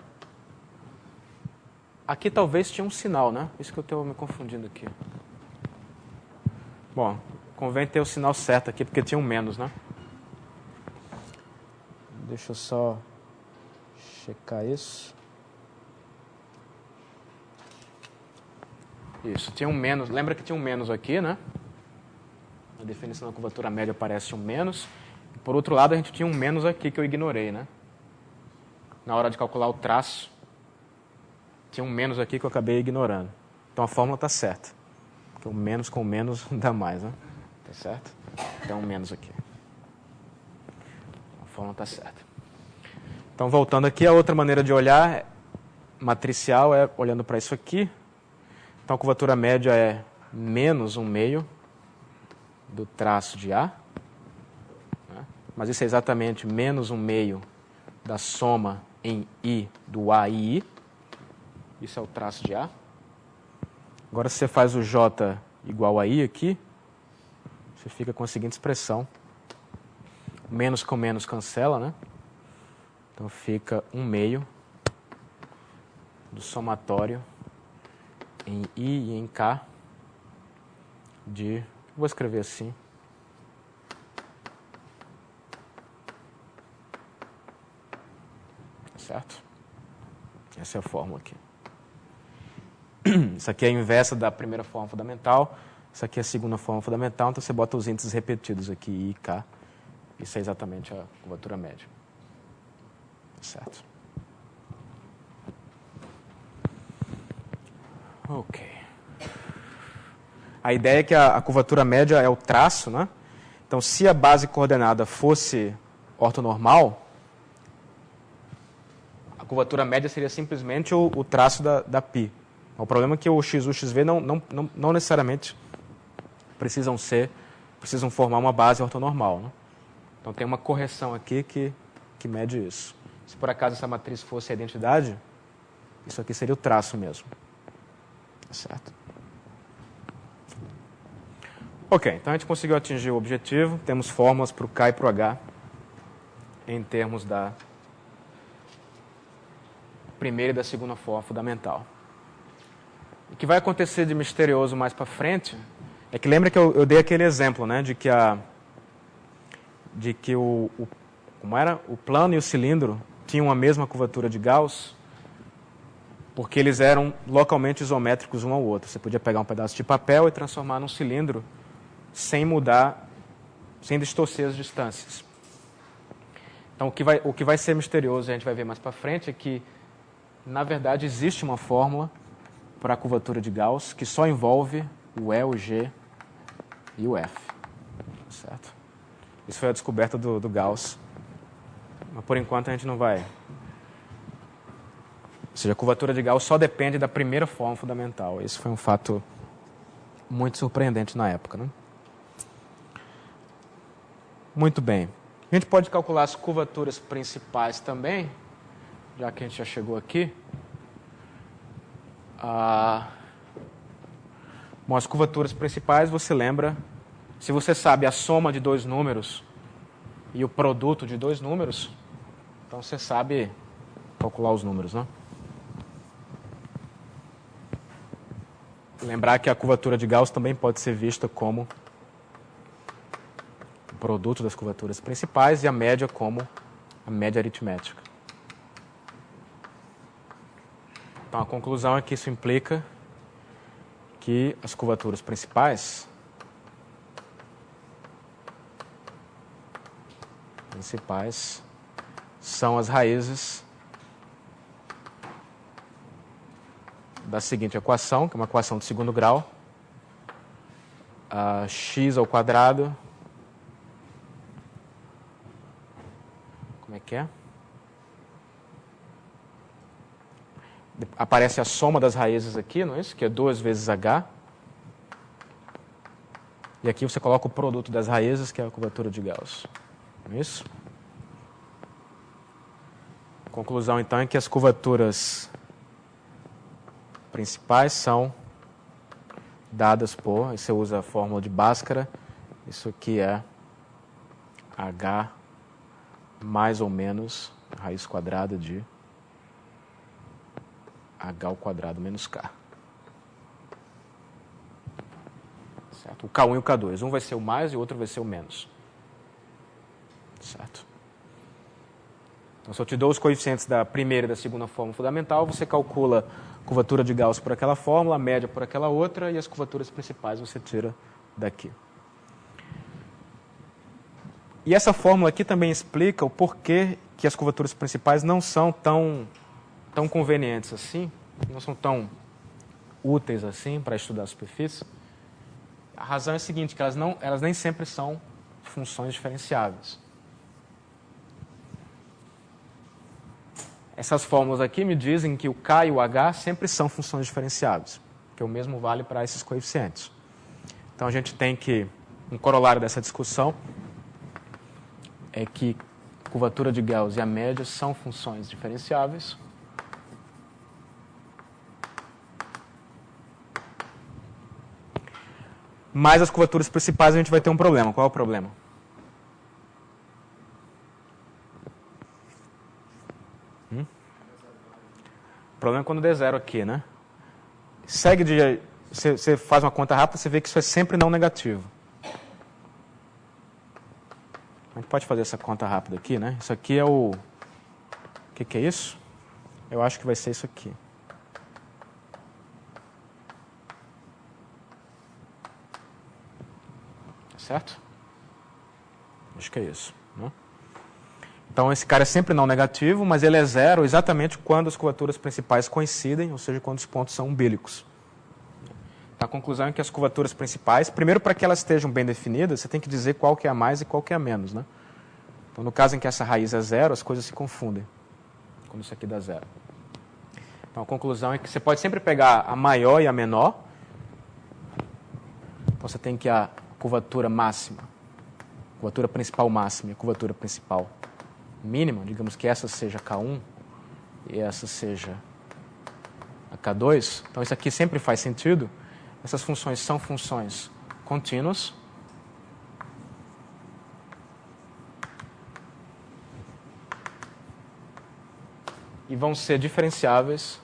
Aqui talvez tinha um sinal, né? Isso que eu estou me confundindo aqui. Bom, convém ter o sinal certo aqui, porque tinha um menos, né? Deixa eu só checar isso. Isso, tinha um menos. Lembra que tinha um menos aqui, né? Na definição da curvatura média aparece um menos. Por outro lado, a gente tinha um menos aqui que eu ignorei, né? Na hora de calcular o traço, tinha um menos aqui que eu acabei ignorando. Então a fórmula está certa. Porque o menos com menos dá mais, né? Tá certo? Tem um menos aqui. A fórmula está certa. Então, voltando aqui, a outra maneira de olhar matricial é olhando para isso aqui. Então, a curvatura média é menos 1/2 do traço de A. Né? Mas isso é exatamente menos 1/2 da soma em I do A e I. Isso é o traço de A. Agora, se você faz o J igual a I aqui, você fica com a seguinte expressão. Menos com menos cancela, né? Então, fica 1/2 do somatório em I e em K de... Vou escrever assim. Certo? Essa é a fórmula aqui. Isso aqui é a inversa da primeira fórmula fundamental. Isso aqui é a segunda fórmula fundamental. Então, você bota os índices repetidos aqui, I e K. Isso é exatamente a curvatura média. Certo? Ok. A ideia é que a curvatura média é o traço, né? Então, se a base coordenada fosse ortonormal, a curvatura média seria simplesmente o traço da π. O problema é que o x, o xv não necessariamente precisam formar uma base ortonormal, né? Então, tem uma correção aqui que mede isso. Se por acaso essa matriz fosse a identidade, isso aqui seria o traço mesmo. Certo? Ok, então a gente conseguiu atingir o objetivo. Temos fórmulas para o K e para o H em termos da primeira e da segunda fórmula fundamental. O que vai acontecer de misterioso mais para frente é que lembra que eu dei aquele exemplo, né, de que o plano e o cilindro tinham a mesma curvatura de Gauss, porque eles eram localmente isométricos um ao outro. Você podia pegar um pedaço de papel e transformar num cilindro sem mudar, sem distorcer as distâncias. Então, o que vai ser misterioso, a gente vai ver mais para frente, é que, na verdade, existe uma fórmula para a curvatura de Gauss que só envolve o E, o G e o F. Certo? Isso foi a descoberta do Gauss mas por enquanto a gente não vai. Ou seja, a curvatura de Gauss só depende da primeira forma fundamental. Esse foi um fato muito surpreendente na época, né? Muito bem. A gente pode calcular as curvaturas principais também, já que a gente já chegou aqui. Bom, as curvaturas principais, você lembra, se você sabe a soma de dois números e o produto de dois números, então você sabe calcular os números, né? Lembrar que a curvatura de Gauss também pode ser vista como o produto das curvaturas principais e a média como a média aritmética. Então, a conclusão é que isso implica que as curvaturas principais são as raízes da seguinte equação, que é uma equação de segundo grau, x ao quadrado, como é que é? Aparece a soma das raízes aqui, não é isso? Que é 2 vezes h. E aqui você coloca o produto das raízes, que é a curvatura de Gauss. Não é isso? A conclusão, então, é que as curvaturas principais são dadas por... Aí você usa a fórmula de Bhaskara. Isso aqui é h mais ou menos a raiz quadrada de h ao quadrado menos k. Certo? O K1 e o K2. Um vai ser o mais e o outro vai ser o menos. Certo? Então, se eu te dou os coeficientes da primeira e da segunda forma fundamental, você calcula a curvatura de Gauss por aquela fórmula, a média por aquela outra, e as curvaturas principais você tira daqui. E essa fórmula aqui também explica o porquê que as curvaturas principais não são tão convenientes assim, não são tão úteis assim para estudar a superfície. A razão é a seguinte, que elas nem sempre são funções diferenciáveis. Essas fórmulas aqui me dizem que o K e o H sempre são funções diferenciáveis, que o mesmo vale para esses coeficientes. Então a gente tem que, um corolário dessa discussão é que a curvatura de Gauss e a média são funções diferenciáveis. Mas as curvaturas principais a gente vai ter um problema. Qual é o problema? O problema é quando der zero aqui, né? Segue de... Você faz uma conta rápida, você vê que isso é sempre não negativo. A gente pode fazer essa conta rápida aqui, né? Isso aqui é o... O que é isso? Eu acho que vai ser isso aqui. Certo? Acho que é isso, né? Então, esse cara é sempre não negativo, mas ele é zero exatamente quando as curvaturas principais coincidem, ou seja, quando os pontos são umbílicos. A conclusão é que as curvaturas principais, primeiro, para que elas estejam bem definidas, você tem que dizer qual que é a mais e qual que é a menos, né? Então, no caso em que essa raiz é zero, as coisas se confundem, quando isso aqui dá zero. Então, a conclusão é que você pode sempre pegar a maior e a menor. Então, você tem que a curvatura máxima, curvatura principal máxima e a curvatura principal mínima, digamos que essa seja K1 e essa seja a K2. Então, isso aqui sempre faz sentido. Essas funções são funções contínuas. E vão ser diferenciáveis,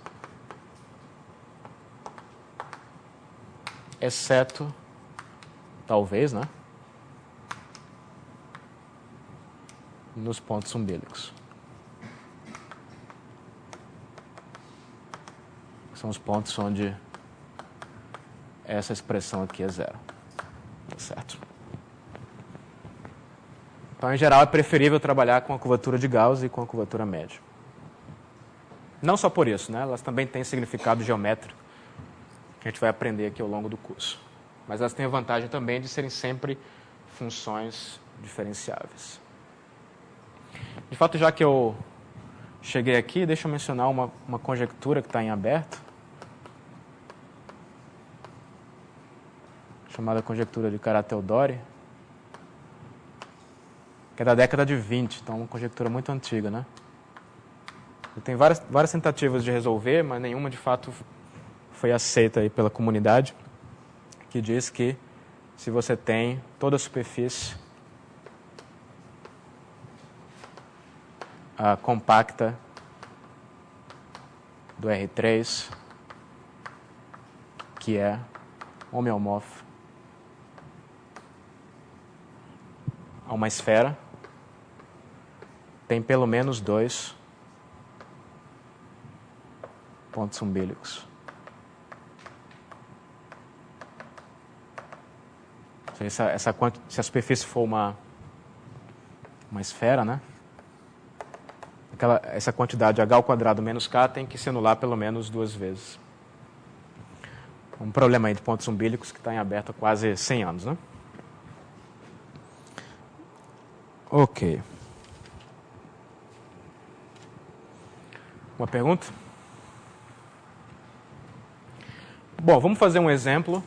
exceto, talvez, né? Nos pontos umbílicos. São os pontos onde essa expressão aqui é zero. Tá certo? Então, em geral, é preferível trabalhar com a curvatura de Gauss e com a curvatura média. Não só por isso, né? Elas também têm significado geométrico, que a gente vai aprender aqui ao longo do curso. Mas elas têm a vantagem também de serem sempre funções diferenciáveis. De fato, já que eu cheguei aqui, deixa eu mencionar uma conjectura que está em aberto, chamada conjectura de Carat-Theodori, que é da década de 20, então uma conjectura muito antiga, né? Tem várias tentativas de resolver, mas nenhuma de fato foi aceita aí pela comunidade, que diz que se você tem toda a superfície compacta do R3, que é homeomórfica a uma esfera, tem pelo menos 2 pontos umbílicos. Se a superfície for uma esfera, né? Essa quantidade h² menos k tem que se anular pelo menos 2 vezes. Um problema aí de pontos umbílicos que está em aberto há quase 100 anos, né? Ok. Uma pergunta? Bom, vamos fazer um exemplo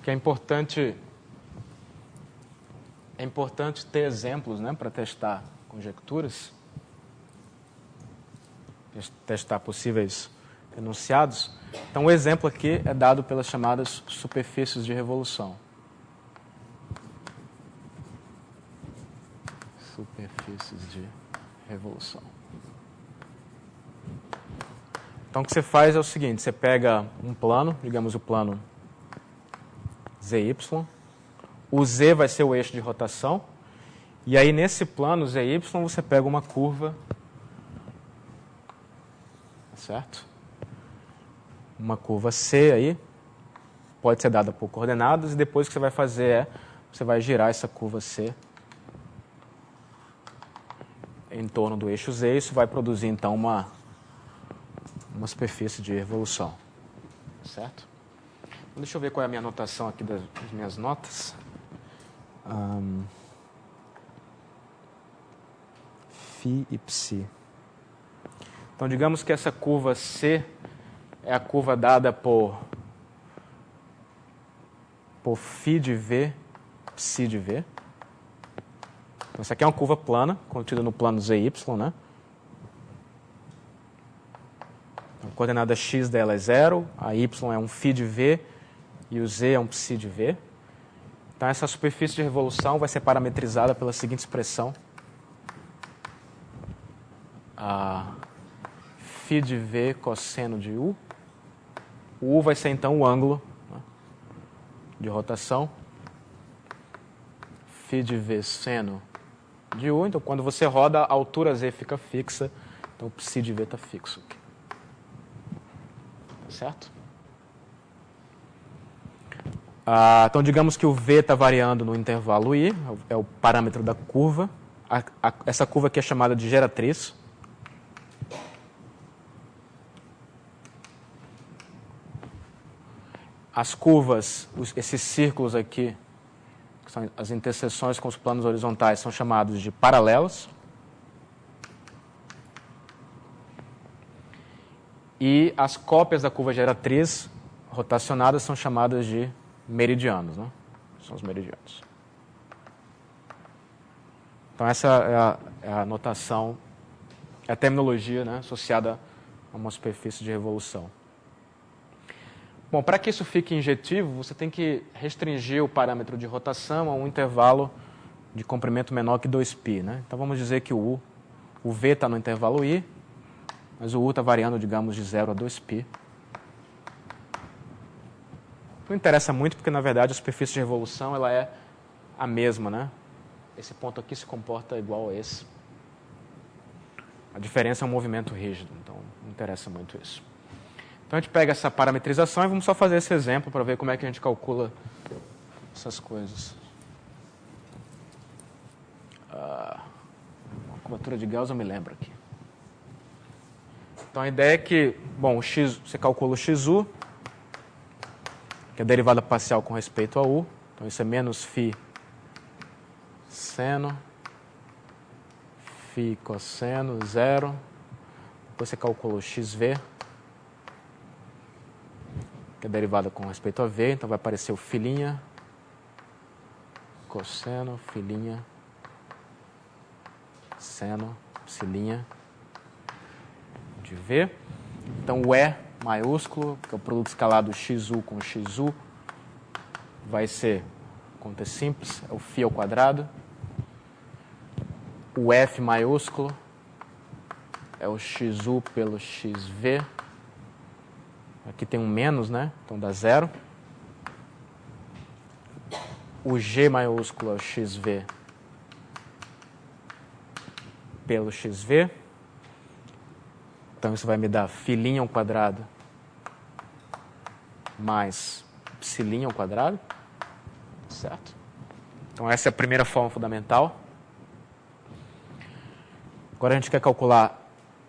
que é importante ter exemplos, né, para testar conjecturas, testar possíveis enunciados. Então, o exemplo aqui é dado pelas chamadas superfícies de revolução. Superfícies de revolução. Então, o que você faz é o seguinte, você pega um plano, digamos o plano ZY, o Z vai ser o eixo de rotação, e aí nesse plano ZY você pega uma curva, certo? Uma curva C aí, pode ser dada por coordenadas, e depois o que você vai fazer é, você vai girar essa curva C em torno do eixo Z, isso vai produzir então uma superfície de revolução, certo? Deixa eu ver qual é a minha anotação aqui das minhas notas. Φ e Ψ. Então, digamos que essa curva C é a curva dada por Φ de V, Ψ de V. Então, essa aqui é uma curva plana, contida no plano ZY, né? A coordenada x dela é 0, a y é um φ de V e o z é um ψ de V. Então, essa superfície de revolução vai ser parametrizada pela seguinte expressão. Φ de V cosseno de U. O U vai ser, então, o ângulo, né, de rotação. Φ de V seno de U. Então, quando você roda, a altura Z fica fixa. Então, o ψ de V está fixo aqui. Certo? Então, digamos que o V está variando no intervalo I, é o parâmetro da curva. Essa curva aqui é chamada de geratriz. As curvas, esses círculos aqui, que são as interseções com os planos horizontais, são chamados de paralelos. E as cópias da curva geratriz rotacionadas são chamadas de meridianos, né? São os meridianos. Então, essa é a notação, é a terminologia, né, associada a uma superfície de revolução. Bom, para que isso fique injetivo, você tem que restringir o parâmetro de rotação a um intervalo de comprimento menor que 2π, né? Então, vamos dizer que o V está no intervalo I, mas o U está variando, digamos, de 0 a 2π. Não interessa muito, porque, na verdade, a superfície de revolução ela é a mesma, né? Esse ponto aqui se comporta igual a esse. A diferença é um movimento rígido, então não interessa muito isso. Então, a gente pega essa parametrização e vamos só fazer esse exemplo para ver como é que a gente calcula essas coisas. A curvatura de Gauss eu me lembro aqui. Então, a ideia é que, bom, você calcula o XU, que é a derivada parcial com respeito a U. Então, isso é menos φ seno φ cosseno, 0. Depois você calculou xv, que é derivada com respeito a v, então vai aparecer o filinha, cosseno, filinha, seno, psilinha de v. Então o E maiúsculo, que é o produto escalar do XU com XU, vai ser, conta simples, é o φ ao quadrado. O F maiúsculo é o XU pelo XV. Aqui tem um menos, né? Então dá 0. O G maiúsculo é o XV pelo XV. Então isso vai me dar filinha ao quadrado mais psilinha ao quadrado. Certo? Então essa é a primeira forma fundamental. Agora a gente quer calcular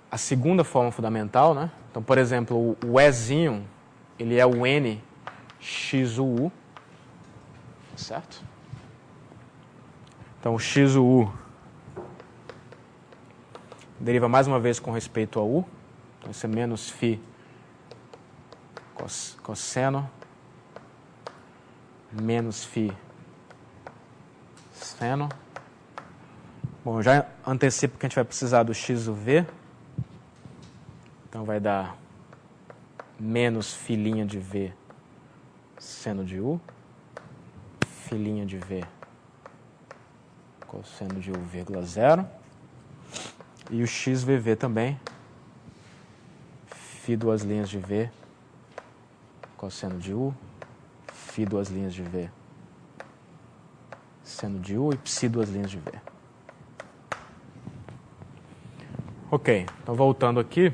a segunda forma fundamental, né? Então, por exemplo, o Ezinho, ele é o N XUU, certo? Então, o XUU deriva mais uma vez com respeito ao U. Então, isso é menos φ cosseno menos φ seno. Bom, eu já antecipo que a gente vai precisar do XUV. Então vai dar menos filinha de V seno de U, filinha de V cosseno de U, vírgula 0. E o XVV também, φ duas linhas de V cosseno de U, φ duas linhas de V seno de U e psi duas linhas de V. Ok, então voltando aqui,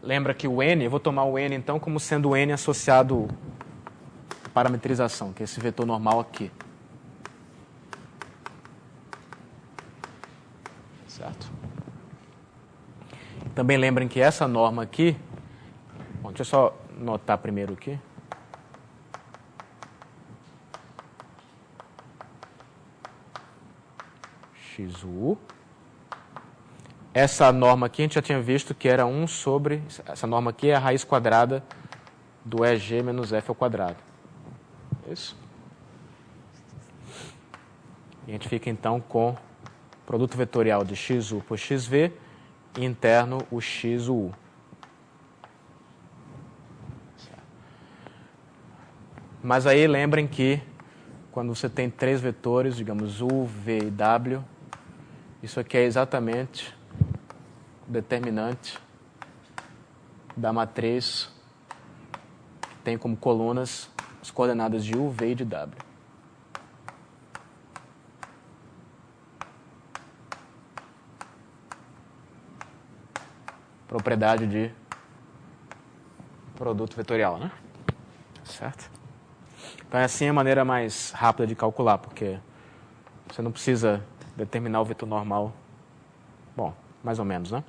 lembra que o N, eu vou tomar o N então como sendo o N associado à parametrização, que é esse vetor normal aqui. Certo? Também lembrem que essa norma aqui, bom, deixa eu só notar primeiro aqui. XU. Essa norma aqui a gente já tinha visto que era 1 sobre... Essa norma aqui é a raiz quadrada do EG menos F ao quadrado. Isso? E a gente fica então com produto vetorial de XU por XV e interno o XU. Mas aí lembrem que quando você tem três vetores, digamos U, V e W, isso aqui é exatamente o determinante da matriz que tem como colunas as coordenadas de U, V e de W. Propriedade de produto vetorial, né? Certo? Então, assim é a maneira mais rápida de calcular, porque você não precisa determinar o vetor normal. Bom, mais ou menos, né?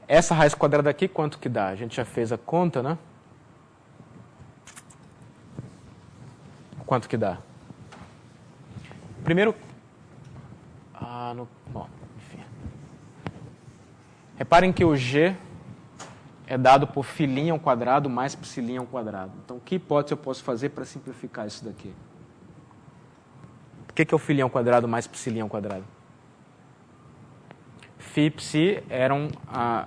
Essa raiz quadrada aqui, quanto que dá? A gente já fez a conta, né? Quanto que dá? Primeiro... bom, enfim. Reparem que o G é dado por filinha ao quadrado mais psilinha ao quadrado. Então, que hipótese eu posso fazer para simplificar isso daqui? O que é o filinha ao quadrado mais psilinha ao quadrado? Φ e psi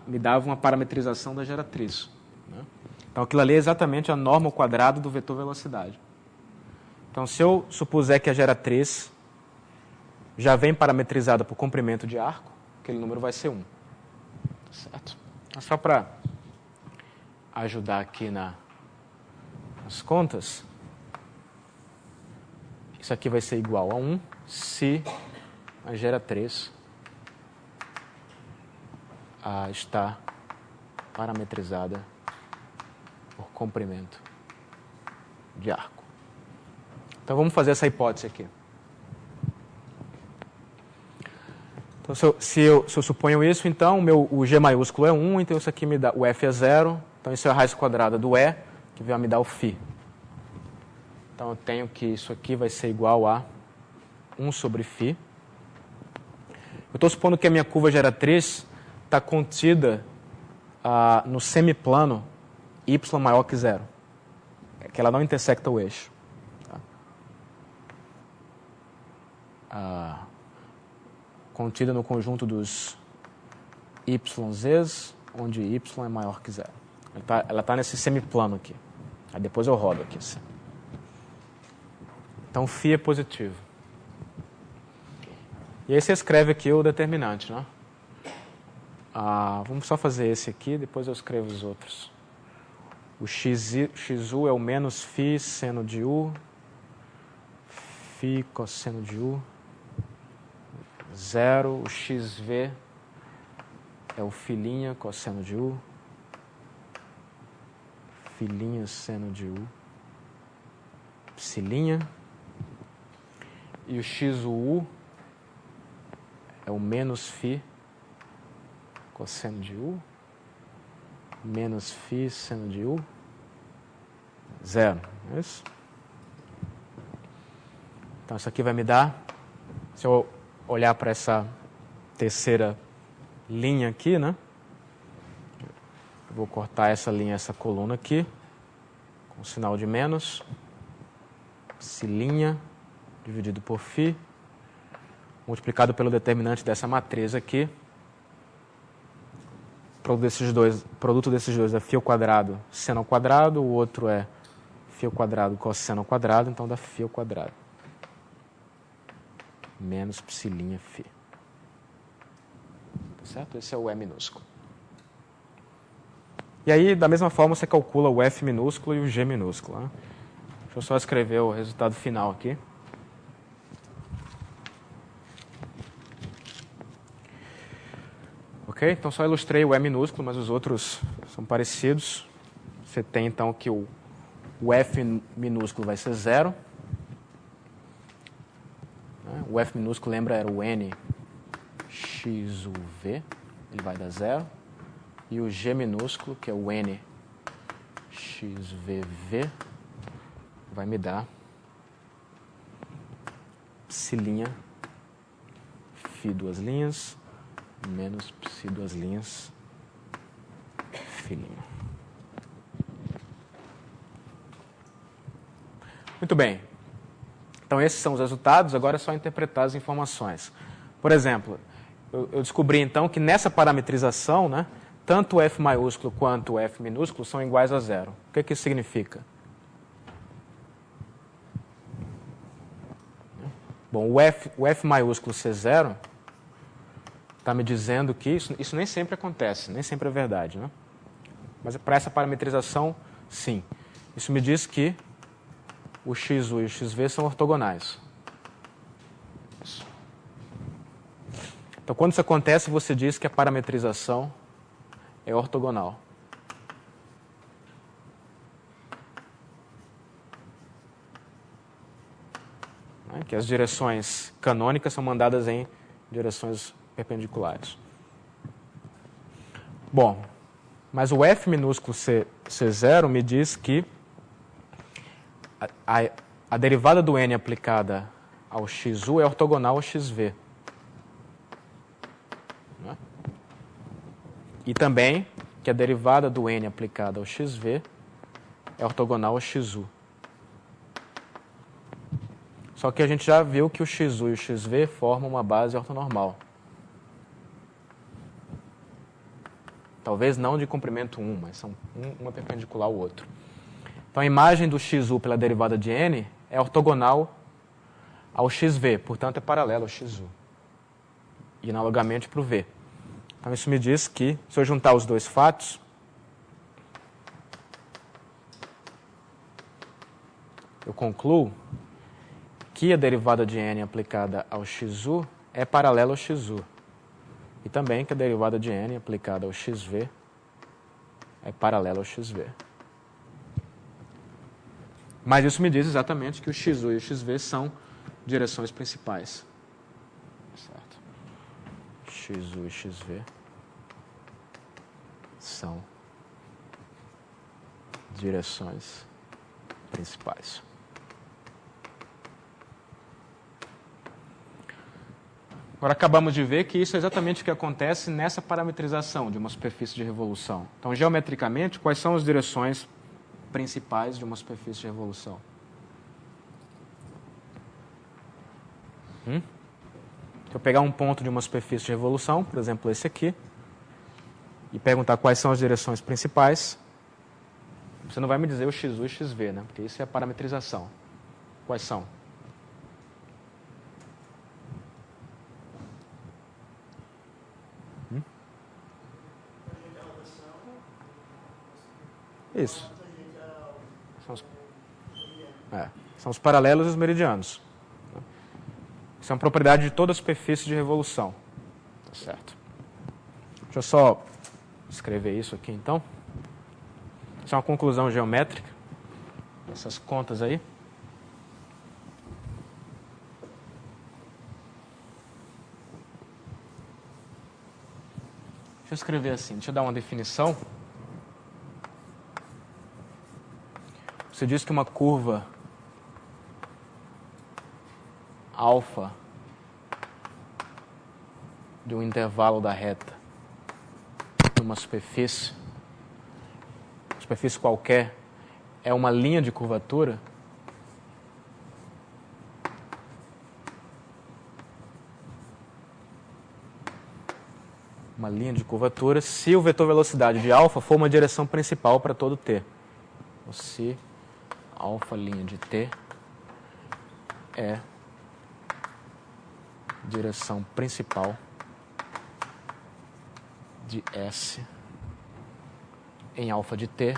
me davam a parametrização da geratriz. Né? Então, aquilo ali é exatamente a norma ao quadrado do vetor velocidade. Então, se eu supuser que a geratriz já vem parametrizada por comprimento de arco, aquele número vai ser 1. Certo? Só para ajudar aqui nas contas, isso aqui vai ser igual a 1 se a geratriz está parametrizada por comprimento de arco. Então vamos fazer essa hipótese aqui. Então, se eu suponho isso, então o G maiúsculo é 1, então isso aqui me dá, o F é 0, então isso é a raiz quadrada do E, que vai me dar o φ. Então eu tenho que isso aqui vai ser igual a 1 sobre φ. Eu estou supondo que a minha curva geratriz está contida no semiplano y maior que zero, que ela não intersecta o eixo. Tá? Contida no conjunto dos yz's, onde y é maior que zero. Ela está nesse semiplano aqui. Aí depois eu rodo aqui. Assim. Então, φ é positivo. E aí você escreve aqui o determinante, né? Vamos só fazer esse aqui, depois eu escrevo os outros. O xu é o menos φ seno de u, φ cosseno de u, 0, o xv é o φ' cosseno de u, φ' seno de u, psi', e o xu é o menos φ cosseno de u, menos φ seno de u, 0, é isso? Então, isso aqui vai me dar, se eu olhar para essa terceira linha aqui, né? Eu vou cortar essa linha, essa coluna aqui, com sinal de menos, psi' dividido por φ, multiplicado pelo determinante dessa matriz aqui. O produto desses dois é φ ao quadrado seno ao quadrado, o outro é φ ao quadrado cosseno ao quadrado, então dá φ ao quadrado. Menos psi' φ. Tá certo? Esse é o E minúsculo. E aí, da mesma forma, você calcula o F minúsculo e o G minúsculo. Né? Deixa eu só escrever o resultado final aqui. Ok? Então, só ilustrei o E minúsculo, mas os outros são parecidos. Você tem, então, que o F minúsculo vai ser 0. O F minúsculo, lembra, era o N x u v, ele vai dar 0. E o G minúsculo, que é o N x v v, vai me dar psi' φ duas linhas, menos psi duas linhas, φ'. Muito bem. Então, esses são os resultados. Agora é só interpretar as informações. Por exemplo, eu descobri, então, que nessa parametrização, né, tanto o F maiúsculo quanto o F minúsculo são iguais a 0. O que isso significa? Bom, o F maiúsculo ser 0 está me dizendo que isso nem sempre acontece, nem sempre é verdade. Né? Mas para essa parametrização, sim. Isso me diz que o xu e o xv são ortogonais. Isso. Então, quando isso acontece, você diz que a parametrização é ortogonal. Que as direções canônicas são mandadas em direções perpendiculares. Bom, mas o F minúsculo C0 me diz que a derivada do N aplicada ao XU é ortogonal ao XV. Né? E também que a derivada do N aplicada ao XV é ortogonal ao XU. Só que a gente já viu que o XU e o XV formam uma base ortonormal. Talvez não de comprimento 1, mas são uma perpendicular ao outro. Então, a imagem do XU pela derivada de N é ortogonal ao XV, portanto, é paralelo ao XU. E, analogamente, para o V. Então, isso me diz que, se eu juntar os dois fatos, eu concluo que a derivada de N aplicada ao XU é paralela ao XU. E também que a derivada de N aplicada ao XV é paralela ao XV. Mas isso me diz exatamente que o XU e o XV são direções principais. Certo? XU e XV são direções principais. Agora, acabamos de ver que isso é exatamente o que acontece nessa parametrização de uma superfície de revolução. Então, geometricamente, quais são as direções principais de uma superfície de revolução? Se eu pegar um ponto de uma superfície de revolução, por exemplo, esse aqui, e perguntar quais são as direções principais, você não vai me dizer o XU e XV, né? Porque isso é a parametrização. Quais são? Isso. São os paralelos e os meridianos. Isso é uma propriedade de toda a superfície de revolução. Tá certo. Deixa eu só escrever isso aqui, então. Isso é uma conclusão geométrica. Essas contas aí. Deixa eu escrever assim, deixa eu dar uma definição. Você diz que uma curva alfa de um intervalo da reta de uma superfície qualquer, é uma linha de curvatura, se o vetor velocidade de alfa for uma direção principal para todo t. Ou se alfa' de t é direção principal de S em alfa de t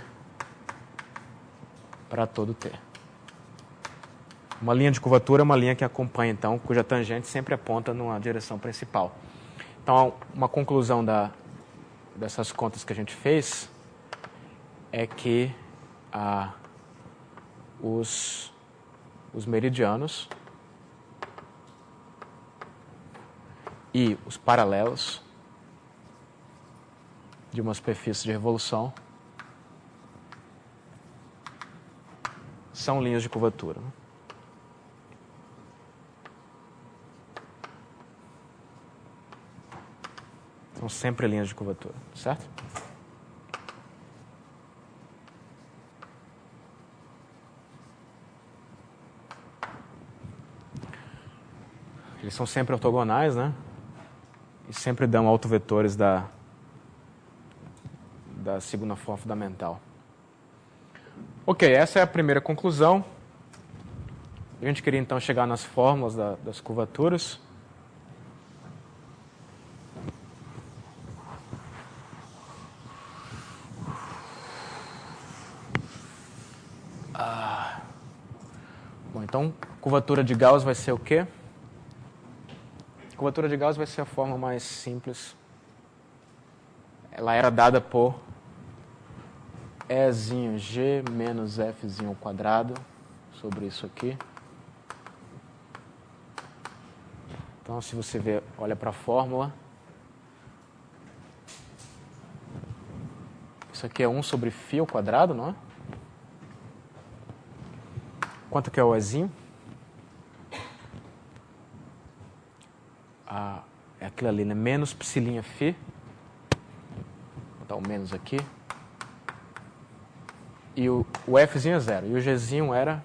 para todo t. Uma linha de curvatura é uma linha que acompanha, então, cuja tangente sempre aponta numa direção principal. Então, uma conclusão dessas contas que a gente fez é que os meridianos e os paralelos de uma superfície de revolução são linhas de curvatura. São sempre linhas de curvatura, certo? Eles são sempre ortogonais, né? E sempre dão autovetores da segunda forma fundamental. Ok, essa é a primeira conclusão. A gente queria então chegar nas fórmulas das curvaturas. Bom, então, curvatura de Gauss vai ser o quê? Curvatura de Gauss vai ser a forma mais simples. Ela era dada por Ezinho G menos Fzinho ao quadrado sobre isso aqui. Então, se você vê, olha para a fórmula. Isso aqui é 1 sobre φ ao quadrado, não é? Quanto que é o Ezinho? É aquilo ali, né? Menos psilinha φ. Vou botar o menos aqui. E o Fzinho é 0. E o Gzinho era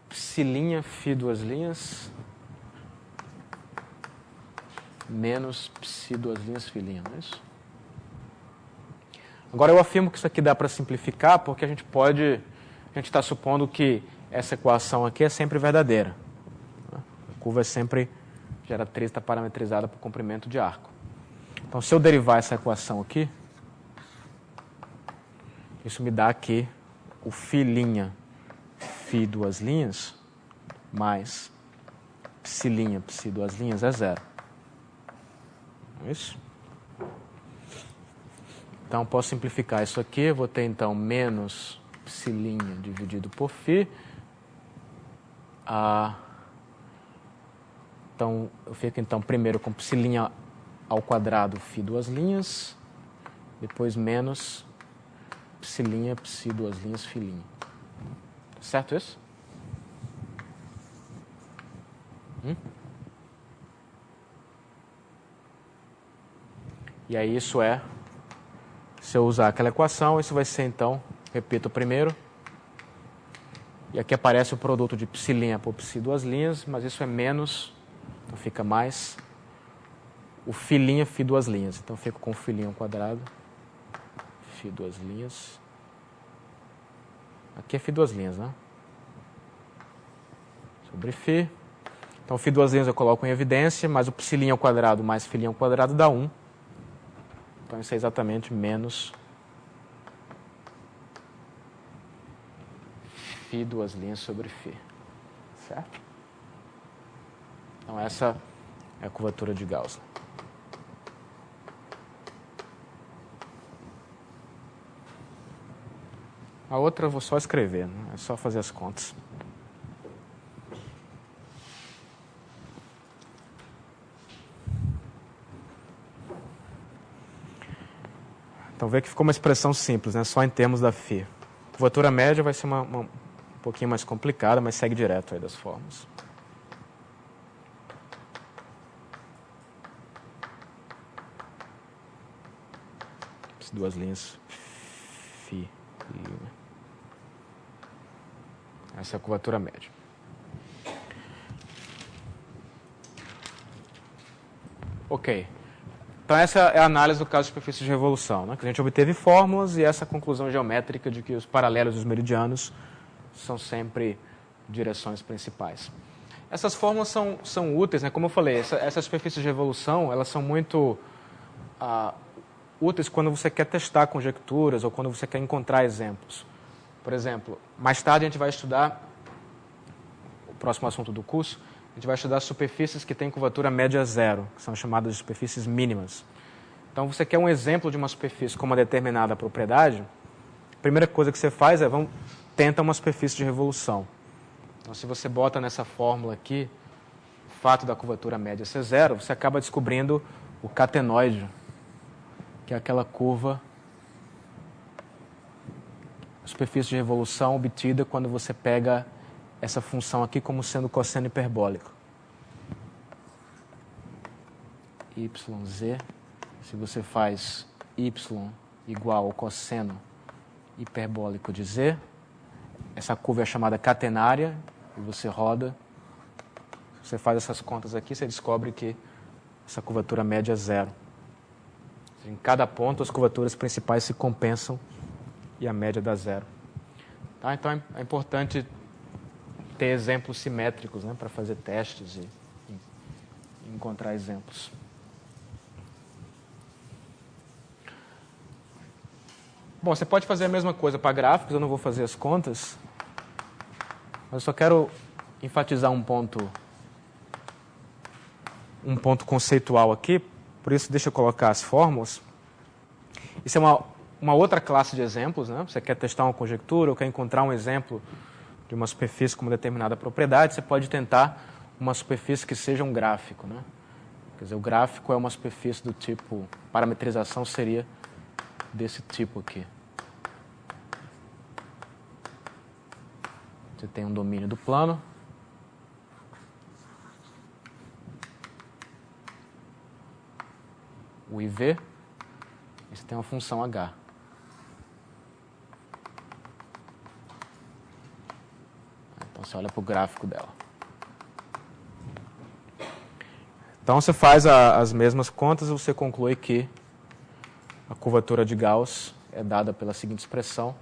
psilinha φ duas linhas menos psi duas linhas φ', não é isso? Agora eu afirmo que isso aqui dá para simplificar porque a gente está supondo que essa equação aqui é sempre verdadeira. A curva é sempre geratriz, está parametrizada por comprimento de arco. Então, se eu derivar essa equação aqui, isso me dá aqui o φ' φ duas linhas mais psi duas linhas é 0. É isso? Então, posso simplificar isso aqui. Eu vou ter, então, menos psi' dividido por φ. Então, eu fico, então, primeiro com psi' ao quadrado φ duas linhas. Depois, menos psi' duas linhas φ'. Certo isso? E aí isso é, se eu usar aquela equação, isso vai ser então, repito primeiro, e aqui aparece o produto de psi' por psi duas linhas, mas isso é menos, então fica mais o φ' duas linhas. Então fico com o φ' ao quadrado, φ duas linhas. Aqui é φ duas linhas, né? Sobre φ. Então φ duas linhas eu coloco em evidência, mas o psi' ao quadrado mais φ' ao quadrado dá 1. Então isso é exatamente menos φ duas linhas sobre φ. Certo? Então essa é a curvatura de Gauss. A outra eu vou só escrever, né? É só fazer as contas. Então vê que ficou uma expressão simples, né? Só em termos da φ. A curvatura média vai ser um pouquinho mais complicada, mas segue direto aí das formas. Duas linhas φ. Essa é a curvatura média. Ok. Então essa é a análise do caso de superfície de revolução, né? Que a gente obteve fórmulas e essa conclusão geométrica de que os paralelos e os meridianos são sempre direções principais. Essas fórmulas são úteis, né? Como eu falei, essas superfícies de revolução, elas são muito úteis quando você quer testar conjecturas ou quando você quer encontrar exemplos. Por exemplo, mais tarde a gente vai estudar, o próximo assunto do curso, a gente vai estudar superfícies que têm curvatura média zero, que são chamadas de superfícies mínimas. Então, você quer um exemplo de uma superfície com uma determinada propriedade, a primeira coisa que você faz é, tenta uma superfície de revolução. Então, se você bota nessa fórmula aqui, o fato da curvatura média ser zero, você acaba descobrindo o catenoide, que é aquela curva, a superfície de revolução obtida quando você pega essa função aqui como sendo cosseno hiperbólico. YZ, se você faz y igual ao cosseno hiperbólico de z, essa curva é chamada catenária, e você roda, você faz essas contas aqui, você descobre que essa curvatura média é zero. Em cada ponto, as curvaturas principais se compensam e a média dá zero. Tá? Então, é importante ter exemplos simétricos, né, para fazer testes e encontrar exemplos. Bom, você pode fazer a mesma coisa para gráficos, eu não vou fazer as contas, mas eu só quero enfatizar um ponto conceitual aqui, por isso deixa eu colocar as fórmulas. Isso é uma outra classe de exemplos, né? Você quer testar uma conjectura ou quer encontrar um exemplo de uma superfície com uma determinada propriedade, você pode tentar uma superfície que seja um gráfico, né? Quer dizer, o gráfico é uma superfície do tipo, parametrização seria desse tipo aqui. Você tem um domínio do plano. O IV, e você tem uma função H. Então você olha para o gráfico dela. Então você faz as mesmas contas e você conclui que a curvatura de Gauss é dada pela seguinte expressão.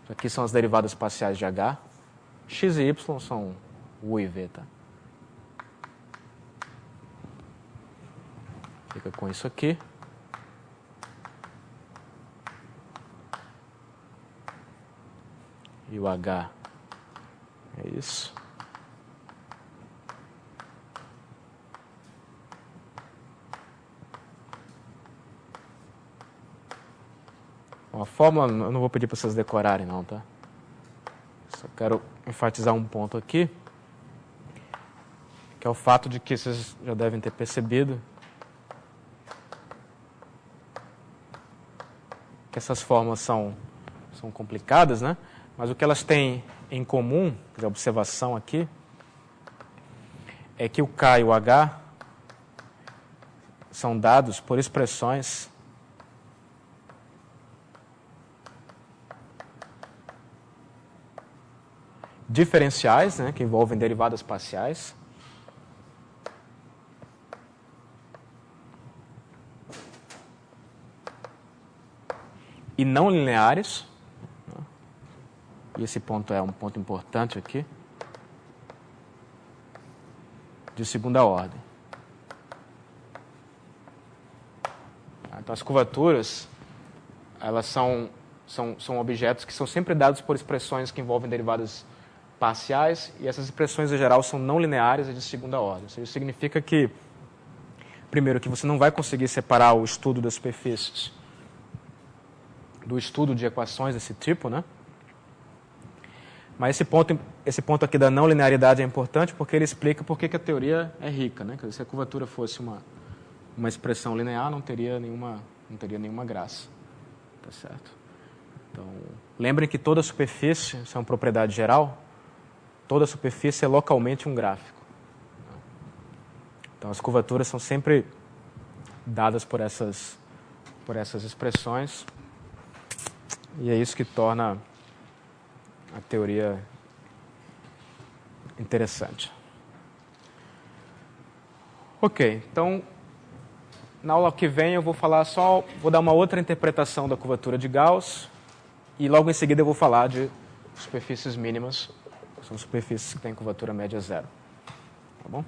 Aqui são as derivadas parciais de H. X e Y são U e V, tá? Fica com isso aqui. E o H é isso. Bom, a fórmula eu não vou pedir para vocês decorarem não, tá? Só quero enfatizar um ponto aqui, que é o fato de que vocês já devem ter percebido que essas fórmulas são complicadas, né? Mas o que elas têm em comum, a observação aqui, é que o K e o H são dados por expressões diferenciais, né, que envolvem derivadas parciais, e não lineares, né, e esse ponto é um ponto importante aqui, de segunda ordem. Então, as curvaturas, elas são objetos que são sempre dados por expressões que envolvem derivadas parciais, e essas expressões, em geral, são não lineares e de segunda ordem. Isso significa que, primeiro, que você não vai conseguir separar o estudo das superfícies do estudo de equações desse tipo, né? Mas esse ponto aqui da não linearidade é importante porque ele explica por que a teoria é rica, né? Quer dizer, se a curvatura fosse uma expressão linear, não teria nenhuma graça. Tá certo? Então, lembrem que toda superfície, isso é uma propriedade geral, toda superfície é localmente um gráfico. Então, as curvaturas são sempre dadas por essas expressões, e é isso que torna a teoria interessante. Ok, então, na aula que vem eu vou dar uma outra interpretação da curvatura de Gauss, e logo em seguida eu vou falar de superfícies mínimas, que são superfícies que têm curvatura média zero. Tá bom?